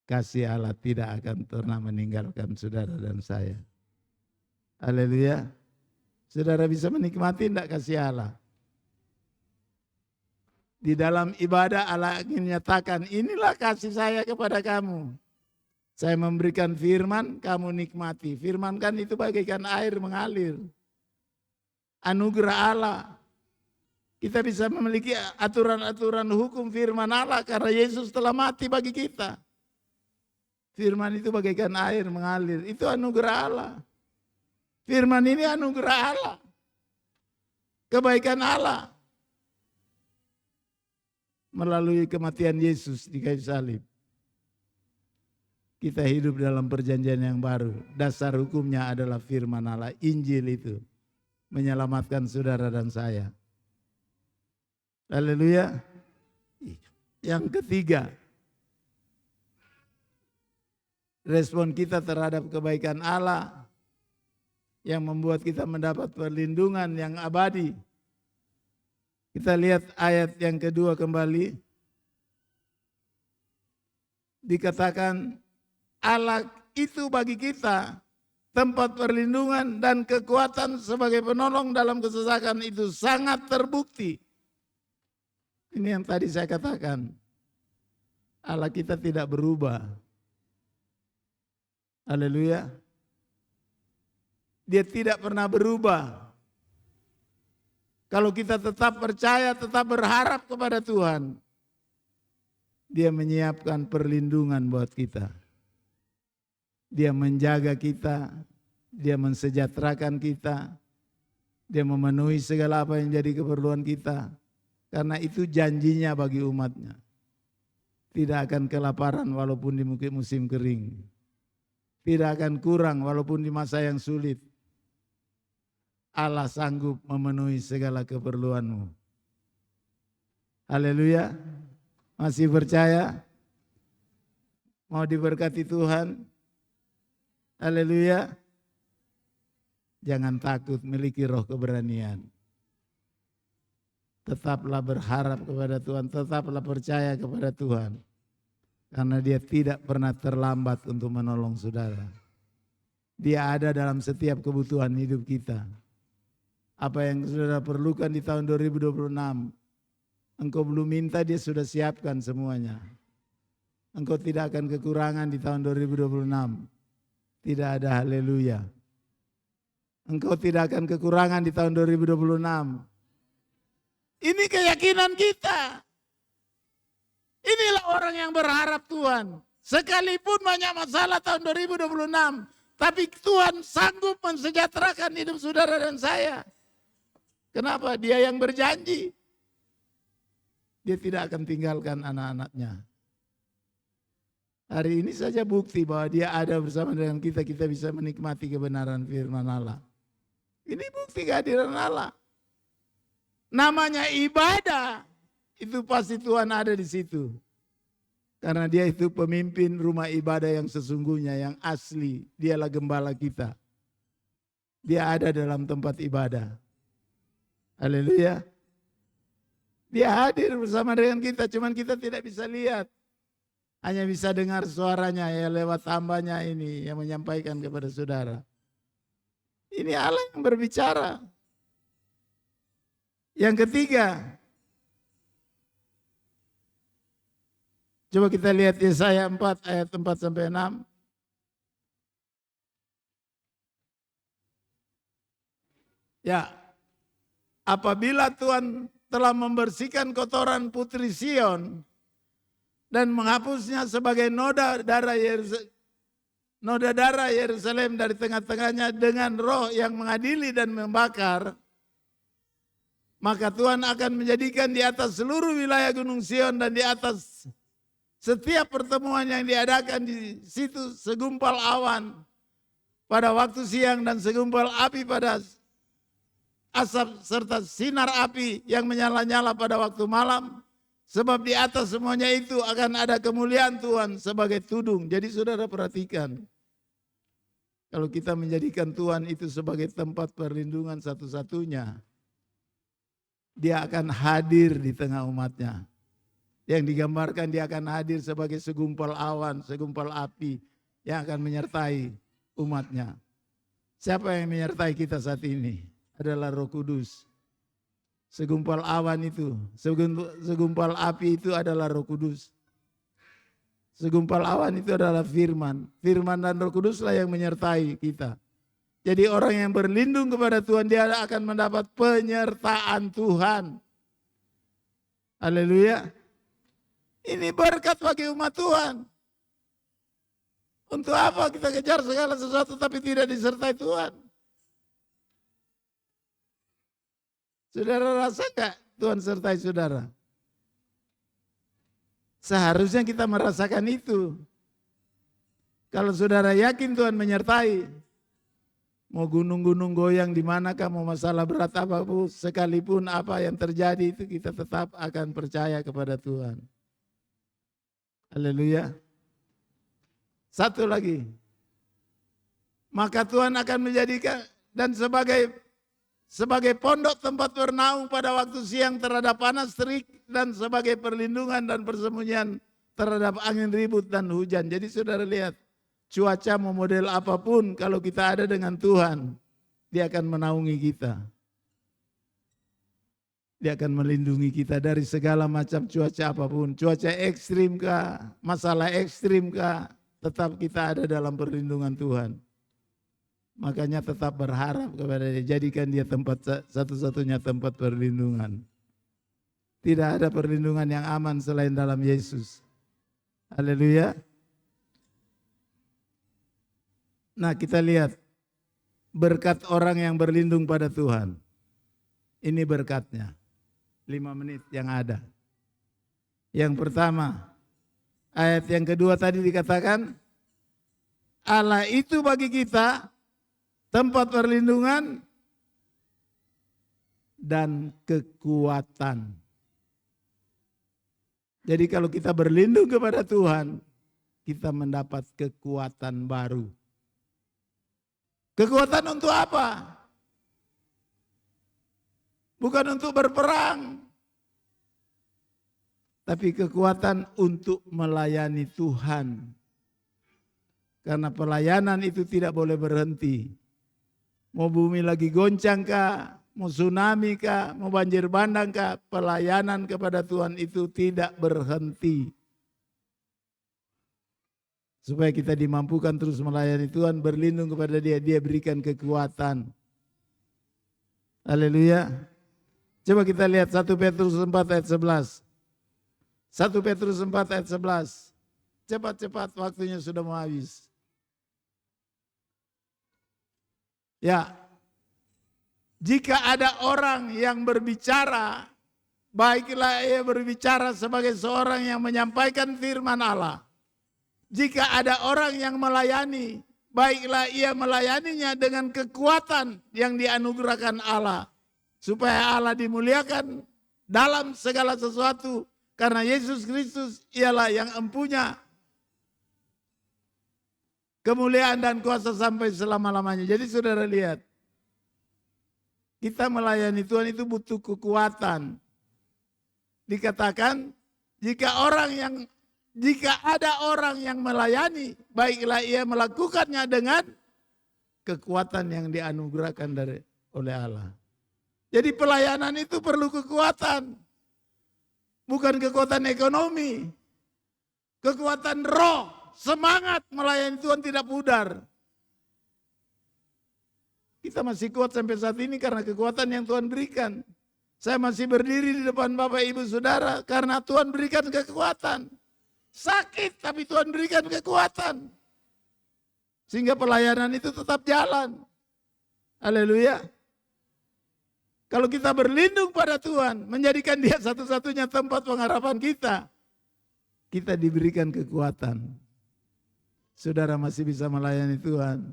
kasih Allah tidak akan pernah meninggalkan saudara dan saya. Haleluya. Saudara bisa menikmati tidak kasih Allah? Di dalam ibadah Allah ingin menyatakan, inilah kasih saya kepada kamu. Saya memberikan firman, kamu nikmati. Firman kan itu bagaikan air mengalir. Anugerah Allah. Kita bisa memiliki aturan-aturan hukum firman Allah karena Yesus telah mati bagi kita. Firman itu bagaikan air mengalir. Itu anugerah Allah. Firman ini anugerah Allah. Kebaikan Allah. Melalui kematian Yesus di kayu salib. Kita hidup dalam perjanjian yang baru. Dasar hukumnya adalah firman Allah. Injil itu menyelamatkan saudara dan saya. Haleluya. Yang ketiga, respon kita terhadap kebaikan Allah yang membuat kita mendapat perlindungan yang abadi. Kita lihat ayat yang kedua kembali. Dikatakan Allah itu bagi kita tempat perlindungan dan kekuatan sebagai penolong dalam kesesakan itu sangat terbukti. Ini yang tadi saya katakan. Allah kita tidak berubah. Haleluya. Dia tidak pernah berubah. Kalau kita tetap percaya, tetap berharap kepada Tuhan, Dia menyiapkan perlindungan buat kita. Dia menjaga kita, Dia mensejahterakan kita, Dia memenuhi segala apa yang jadi keperluan kita. Karena itu janjinya bagi umatnya. Tidak akan kelaparan walaupun di musim kering. Tidak akan kurang walaupun di masa yang sulit. Allah sanggup memenuhi segala keperluanmu. Haleluya. Masih percaya? Mau diberkati Tuhan? Haleluya. Jangan takut, miliki roh keberanian. Tetaplah berharap kepada Tuhan, tetaplah percaya kepada Tuhan. Karena Dia tidak pernah terlambat untuk menolong saudara. Dia ada dalam setiap kebutuhan hidup kita. Apa yang saudara perlukan di tahun 2026, engkau belum minta, Dia sudah siapkan semuanya. Engkau tidak akan kekurangan di tahun 2026. Tidak ada, haleluya. Engkau tidak akan kekurangan di tahun 2026. Ini keyakinan kita. Inilah orang yang berharap Tuhan. Sekalipun banyak masalah tahun 2026, tapi Tuhan sanggup mensejahterakan hidup saudara dan saya. Kenapa? Dia yang berjanji. Dia tidak akan tinggalkan anak-anaknya. Hari ini saja bukti bahwa Dia ada bersama dengan kita, kita bisa menikmati kebenaran firman Allah. Ini bukti kehadiran Allah. Namanya ibadah, itu pasti Tuhan ada di situ. Karena Dia itu pemimpin rumah ibadah yang sesungguhnya, yang asli. Dialah gembala kita. Dia ada dalam tempat ibadah. Haleluya. Dia hadir bersama dengan kita, cuman kita tidak bisa lihat. Hanya bisa dengar suaranya ya lewat hambanya ini yang menyampaikan kepada saudara. Ini Allah yang berbicara. Yang ketiga, coba kita lihat Yesaya 4 ayat 4 sampai 6. Ya, apabila Tuhan telah membersihkan kotoran putri Sion dan menghapusnya sebagai noda darah Yerusalem dari tengah-tengahnya dengan roh yang mengadili dan membakar, maka Tuhan akan menjadikan di atas seluruh wilayah Gunung Sion dan di atas setiap pertemuan yang diadakan di situ segumpal awan pada waktu siang dan segumpal api pada asap serta sinar api yang menyala-nyala pada waktu malam. Sebab di atas semuanya itu akan ada kemuliaan Tuhan sebagai tudung. Jadi saudara perhatikan. Kalau kita menjadikan Tuhan itu sebagai tempat perlindungan satu-satunya, Dia akan hadir di tengah umatnya. Yang digambarkan Dia akan hadir sebagai segumpal awan, segumpal api yang akan menyertai umatnya. Siapa yang menyertai kita saat ini? Adalah Roh Kudus. Segumpal awan itu, segumpal api itu adalah Roh Kudus. Segumpal awan itu adalah firman. Firman dan Roh Kuduslah yang menyertai kita. Jadi orang yang berlindung kepada Tuhan, dia akan mendapat penyertaan Tuhan. Haleluya. Ini berkat bagi umat Tuhan. Untuk apa kita kejar segala sesuatu tapi tidak disertai Tuhan? Saudara rasa enggak Tuhan sertai saudara? Seharusnya kita merasakan itu. Kalau saudara yakin Tuhan menyertai, mau gunung-gunung goyang di manakah, mau masalah berat apapun, sekalipun apa yang terjadi itu kita tetap akan percaya kepada Tuhan. Haleluya. Satu lagi. Maka Tuhan akan menjadikan dan sebagai pondok tempat bernaung pada waktu siang terhadap panas terik dan sebagai perlindungan dan persembunyian terhadap angin ribut dan hujan. Jadi saudara lihat, cuaca mau model apapun kalau kita ada dengan Tuhan, Dia akan menaungi kita. Dia akan melindungi kita dari segala macam cuaca apapun. Cuaca ekstrim kah, masalah ekstrim kah, tetap kita ada dalam perlindungan Tuhan. Makanya tetap berharap kepada dia. Jadikan dia satu-satunya tempat perlindungan. Tidak ada perlindungan yang aman selain dalam Yesus. Haleluya. Nah, kita lihat berkat orang yang berlindung pada Tuhan. Ini berkatnya. 5 menit yang ada. Yang pertama, ayat yang kedua tadi dikatakan, Allah itu bagi kita tempat perlindungan dan kekuatan. Jadi kalau kita berlindung kepada Tuhan, kita mendapat kekuatan baru. Kekuatan untuk apa? Bukan untuk berperang, tapi kekuatan untuk melayani Tuhan. Karena pelayanan itu tidak boleh berhenti. Mau bumi lagi goncang kah, mau tsunami kah, mau banjir bandang kah, pelayanan kepada Tuhan itu tidak berhenti. Supaya kita dimampukan terus melayani Tuhan, berlindung kepada Dia, Dia berikan kekuatan. Haleluya. Coba kita lihat 1 Petrus 4 ayat 11. 1 Petrus 4 ayat 11. Cepat-cepat, waktunya sudah mau habis. Ya, jika ada orang yang berbicara, baiklah ia berbicara sebagai seorang yang menyampaikan firman Allah. Jika ada orang yang melayani, baiklah ia melayaninya dengan kekuatan yang dianugerahkan Allah. Supaya Allah dimuliakan dalam segala sesuatu. Karena Yesus Kristus ialah yang empunya kemuliaan dan kuasa sampai selama-lamanya. Jadi saudara lihat, kita melayani Tuhan itu butuh kekuatan. Dikatakan, jika ada orang yang melayani, baiklah ia melakukannya dengan kekuatan yang dianugerahkan oleh Allah. Jadi pelayanan itu perlu kekuatan. Bukan kekuatan ekonomi. Kekuatan roh. Semangat melayani Tuhan tidak pudar. Kita masih kuat sampai saat ini karena kekuatan yang Tuhan berikan. Saya masih berdiri di depan Bapak Ibu Saudara karena Tuhan berikan kekuatan. Sakit tapi Tuhan berikan kekuatan. Sehingga pelayanan itu tetap jalan. Haleluya. Kalau kita berlindung pada Tuhan, menjadikan Dia satu-satunya tempat pengharapan kita diberikan kekuatan. Saudara masih bisa melayani Tuhan.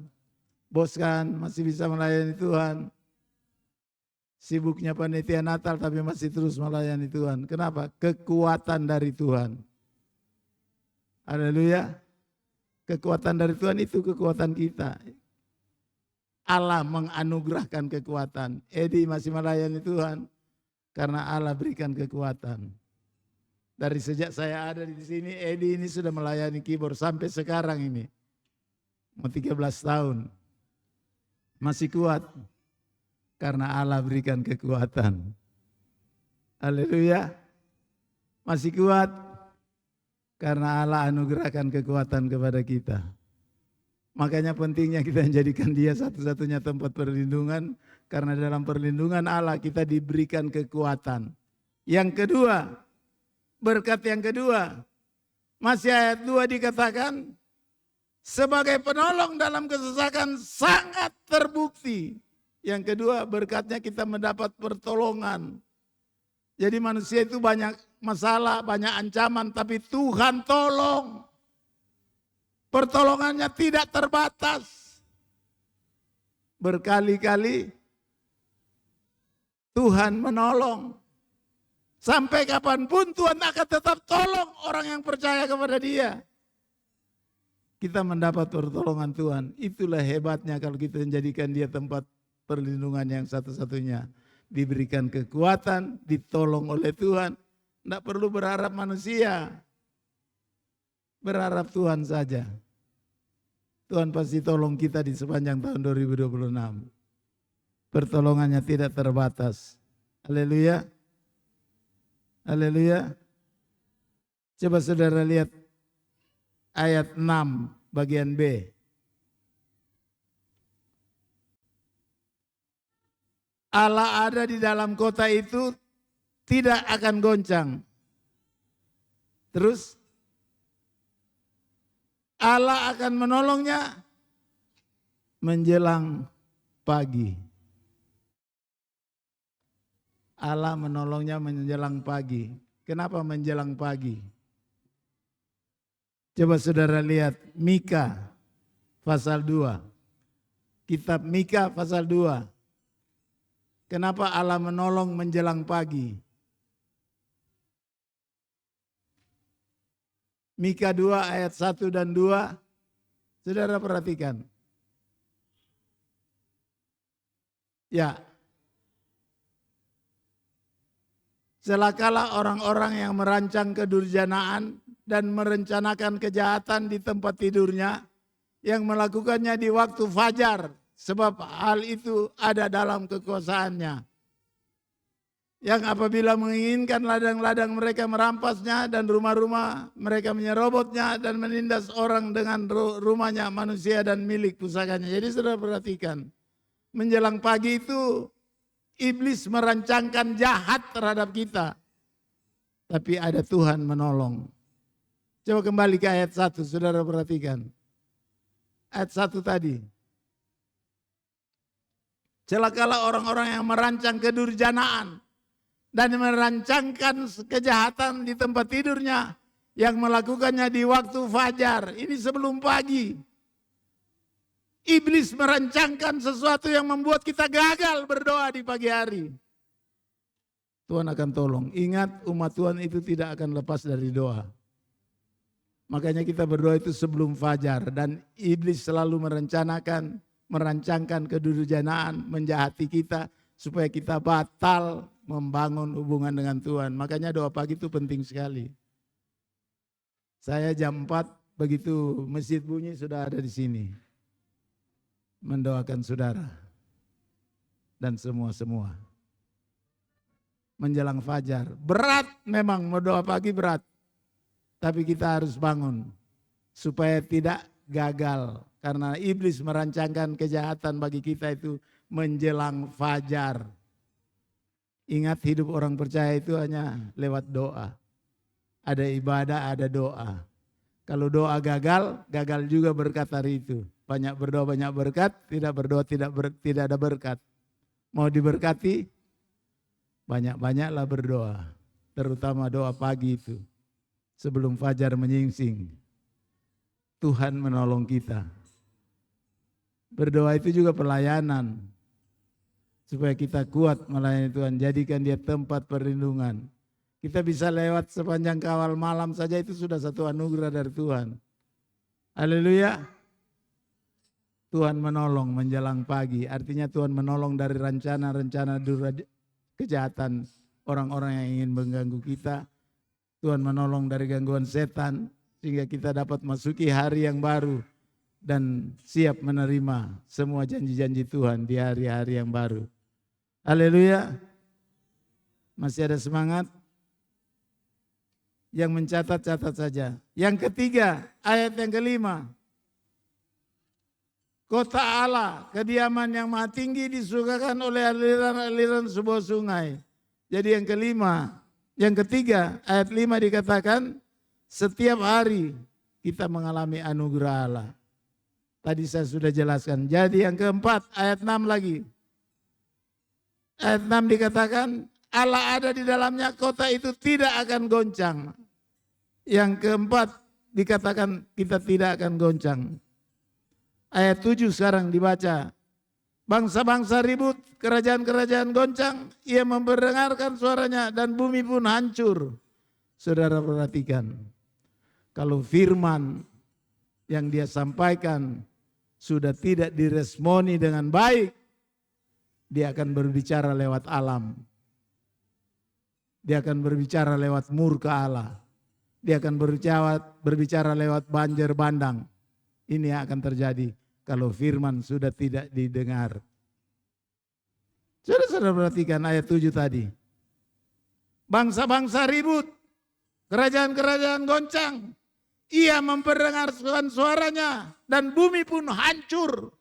Bos kan masih bisa melayani Tuhan. Sibuknya panitia Natal tapi masih terus melayani Tuhan. Kenapa? Kekuatan dari Tuhan. Haleluya. Kekuatan dari Tuhan itu kekuatan kita. Allah menganugerahkan kekuatan. Edi masih melayani Tuhan karena Allah berikan kekuatan. Dari sejak saya ada di sini, Edi ini sudah melayani keyboard sampai sekarang ini. Mau 13 tahun. Masih kuat. Karena Allah berikan kekuatan. Haleluya. Masih kuat. Karena Allah anugerahkan kekuatan kepada kita. Makanya pentingnya kita menjadikan Dia satu-satunya tempat perlindungan. Karena dalam perlindungan Allah kita diberikan kekuatan. Yang kedua, berkat yang kedua, masih ayat 2 dikatakan, sebagai penolong dalam kesesakan sangat terbukti. Yang kedua, berkatnya kita mendapat pertolongan. Jadi manusia itu banyak masalah, banyak ancaman, tapi Tuhan tolong. Pertolongannya tidak terbatas. Berkali-kali Tuhan menolong. Sampai kapanpun Tuhan akan tetap tolong orang yang percaya kepada Dia. Kita mendapat pertolongan Tuhan. Itulah hebatnya kalau kita menjadikan Dia tempat perlindungan yang satu-satunya. Diberikan kekuatan, ditolong oleh Tuhan. Tidak perlu berharap manusia. Berharap Tuhan saja. Tuhan pasti tolong kita di sepanjang tahun 2026. Pertolongannya tidak terbatas. Haleluya. Haleluya. Coba saudara lihat ayat 6 bagian B. Allah ada di dalam kota itu tidak akan goncang. Terus Allah akan menolongnya menjelang pagi. Allah menolongnya menjelang pagi. Kenapa menjelang pagi? Coba saudara lihat Mika pasal 2. Kitab Mika pasal 2. Kenapa Allah menolong menjelang pagi? Mika 2 ayat 1 dan 2, saudara perhatikan. Ya, celakalah orang-orang yang merancang kedurjanaan dan merencanakan kejahatan di tempat tidurnya, yang melakukannya di waktu fajar, sebab hal itu ada dalam kekuasaannya. Yang apabila menginginkan ladang-ladang mereka merampasnya dan rumah-rumah mereka menyerobotnya dan menindas orang dengan rumahnya manusia dan milik pusakanya. Jadi saudara perhatikan, menjelang pagi itu iblis merancangkan jahat terhadap kita. Tapi ada Tuhan menolong. Coba kembali ke ayat 1, saudara perhatikan. Ayat 1 tadi. Celakalah orang-orang yang merancang kedurjanaan dan merancangkan kejahatan di tempat tidurnya, yang melakukannya di waktu fajar. Ini sebelum pagi. Iblis merancangkan sesuatu yang membuat kita gagal berdoa di pagi hari. Tuhan akan tolong. Ingat, umat Tuhan itu tidak akan lepas dari doa. Makanya kita berdoa itu sebelum fajar. Dan iblis selalu merancangkan kedurjanaan, menjahati kita supaya kita batal membangun hubungan dengan Tuhan. Makanya doa pagi itu penting sekali. Saya jam 4 begitu masjid bunyi sudah ada di sini. Mendoakan saudara dan semua-semua. Menjelang fajar. Berat memang berdoa pagi berat. Tapi kita harus bangun supaya tidak gagal. Karena iblis merancangkan kejahatan bagi kita itu menjelang fajar. Ingat, hidup orang percaya itu hanya lewat doa. Ada ibadah, ada doa. Kalau doa gagal, gagal juga berkat hari itu. Banyak berdoa, banyak berkat. Tidak berdoa, tidak ada berkat. Mau diberkati, banyak-banyaklah berdoa. Terutama doa pagi itu. Sebelum fajar menyingsing. Tuhan menolong kita. Berdoa itu juga pelayanan. Supaya kita kuat melayani Tuhan. Jadikan dia tempat perlindungan. Kita bisa lewat sepanjang kawal malam saja, itu sudah satu anugerah dari Tuhan. Haleluya. Tuhan menolong menjelang pagi. Artinya Tuhan menolong dari rencana-rencana kejahatan orang-orang yang ingin mengganggu kita. Tuhan menolong dari gangguan setan. Sehingga kita dapat masuki hari yang baru. Dan siap menerima semua janji-janji Tuhan di hari-hari yang baru. Haleluya. Masih ada semangat? Yang mencatat, catat saja. Yang ketiga, ayat yang kelima. Kota Allah, kediaman yang maha tinggi disukakan oleh aliran-aliran sebuah sungai. Jadi yang kelima, yang ketiga, ayat 5 dikatakan, setiap hari kita mengalami anugerah Allah. Tadi saya sudah jelaskan. Jadi yang keempat, ayat 6 lagi. Ayat 6 dikatakan, Allah ada di dalamnya, kota itu tidak akan goncang. Yang keempat dikatakan kita tidak akan goncang. Ayat 7 sekarang dibaca. Bangsa-bangsa ribut, kerajaan-kerajaan goncang, ia memperdengarkan suaranya dan bumi pun hancur. Saudara perhatikan, kalau firman yang dia sampaikan sudah tidak diresponi dengan baik, dia akan berbicara lewat alam. Dia akan berbicara lewat murka Allah. Dia akan berbicara lewat banjir bandang. Ini yang akan terjadi kalau firman sudah tidak didengar. Saudara perhatikan ayat 7 tadi. Bangsa-bangsa ribut, kerajaan-kerajaan goncang. Ia memperdengarkan suaranya dan bumi pun hancur.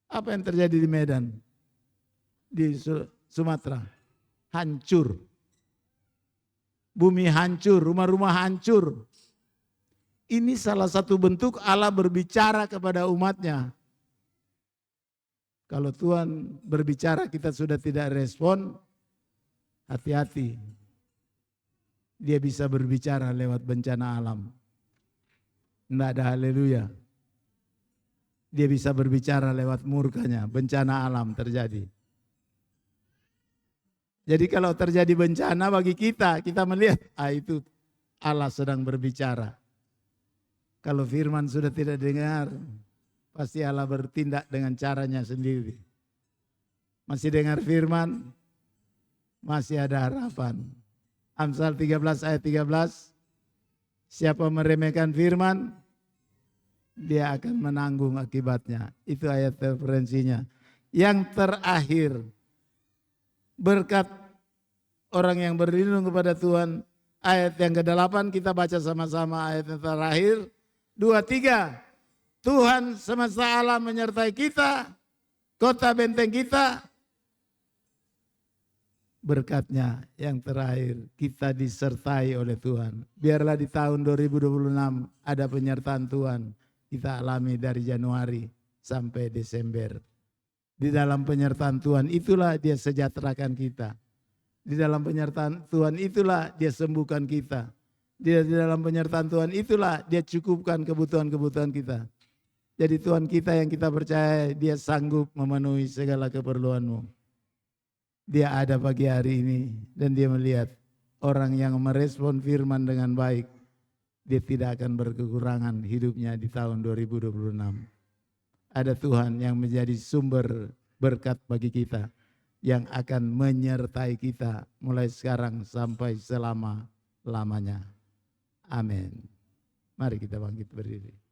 Apa yang terjadi di Medan? di Sumatera. Hancur. Bumi hancur, rumah-rumah hancur. Ini salah satu bentuk Allah berbicara kepada umatnya. Kalau Tuhan berbicara kita sudah tidak respon, hati-hati. Dia bisa berbicara lewat bencana alam. Tidak ada haleluya. Dia bisa berbicara lewat murkanya, bencana alam terjadi. Jadi kalau terjadi bencana bagi kita melihat, itu Allah sedang berbicara. Kalau firman sudah tidak dengar, pasti Allah bertindak dengan caranya sendiri. Masih dengar firman, masih ada harapan. Amsal 13 ayat 13, siapa meremehkan firman, dia akan menanggung akibatnya. Itu ayat referensinya. Yang terakhir, berkat orang yang berlindung kepada Tuhan, ayat yang ke-8 kita baca sama-sama ayat yang terakhir. 2, 3, Tuhan semesta alam menyertai kita, kota benteng kita. Berkatnya yang terakhir, kita disertai oleh Tuhan. Biarlah di tahun 2026 ada penyertaan Tuhan kita alami dari Januari sampai Desember. Di dalam penyertaan Tuhan itulah dia sejahterakan kita. Di dalam penyertaan Tuhan itulah dia sembuhkan kita. Di dalam penyertaan Tuhan itulah dia cukupkan kebutuhan-kebutuhan kita. Jadi Tuhan kita yang kita percaya dia sanggup memenuhi segala keperluanmu. Dia ada pagi hari ini dan dia melihat orang yang merespon firman dengan baik. Dia tidak akan berkekurangan hidupnya di tahun 2026. Ada Tuhan yang menjadi sumber berkat bagi kita, yang akan menyertai kita mulai sekarang sampai selama-lamanya. Amin. Mari kita bangkit berdiri.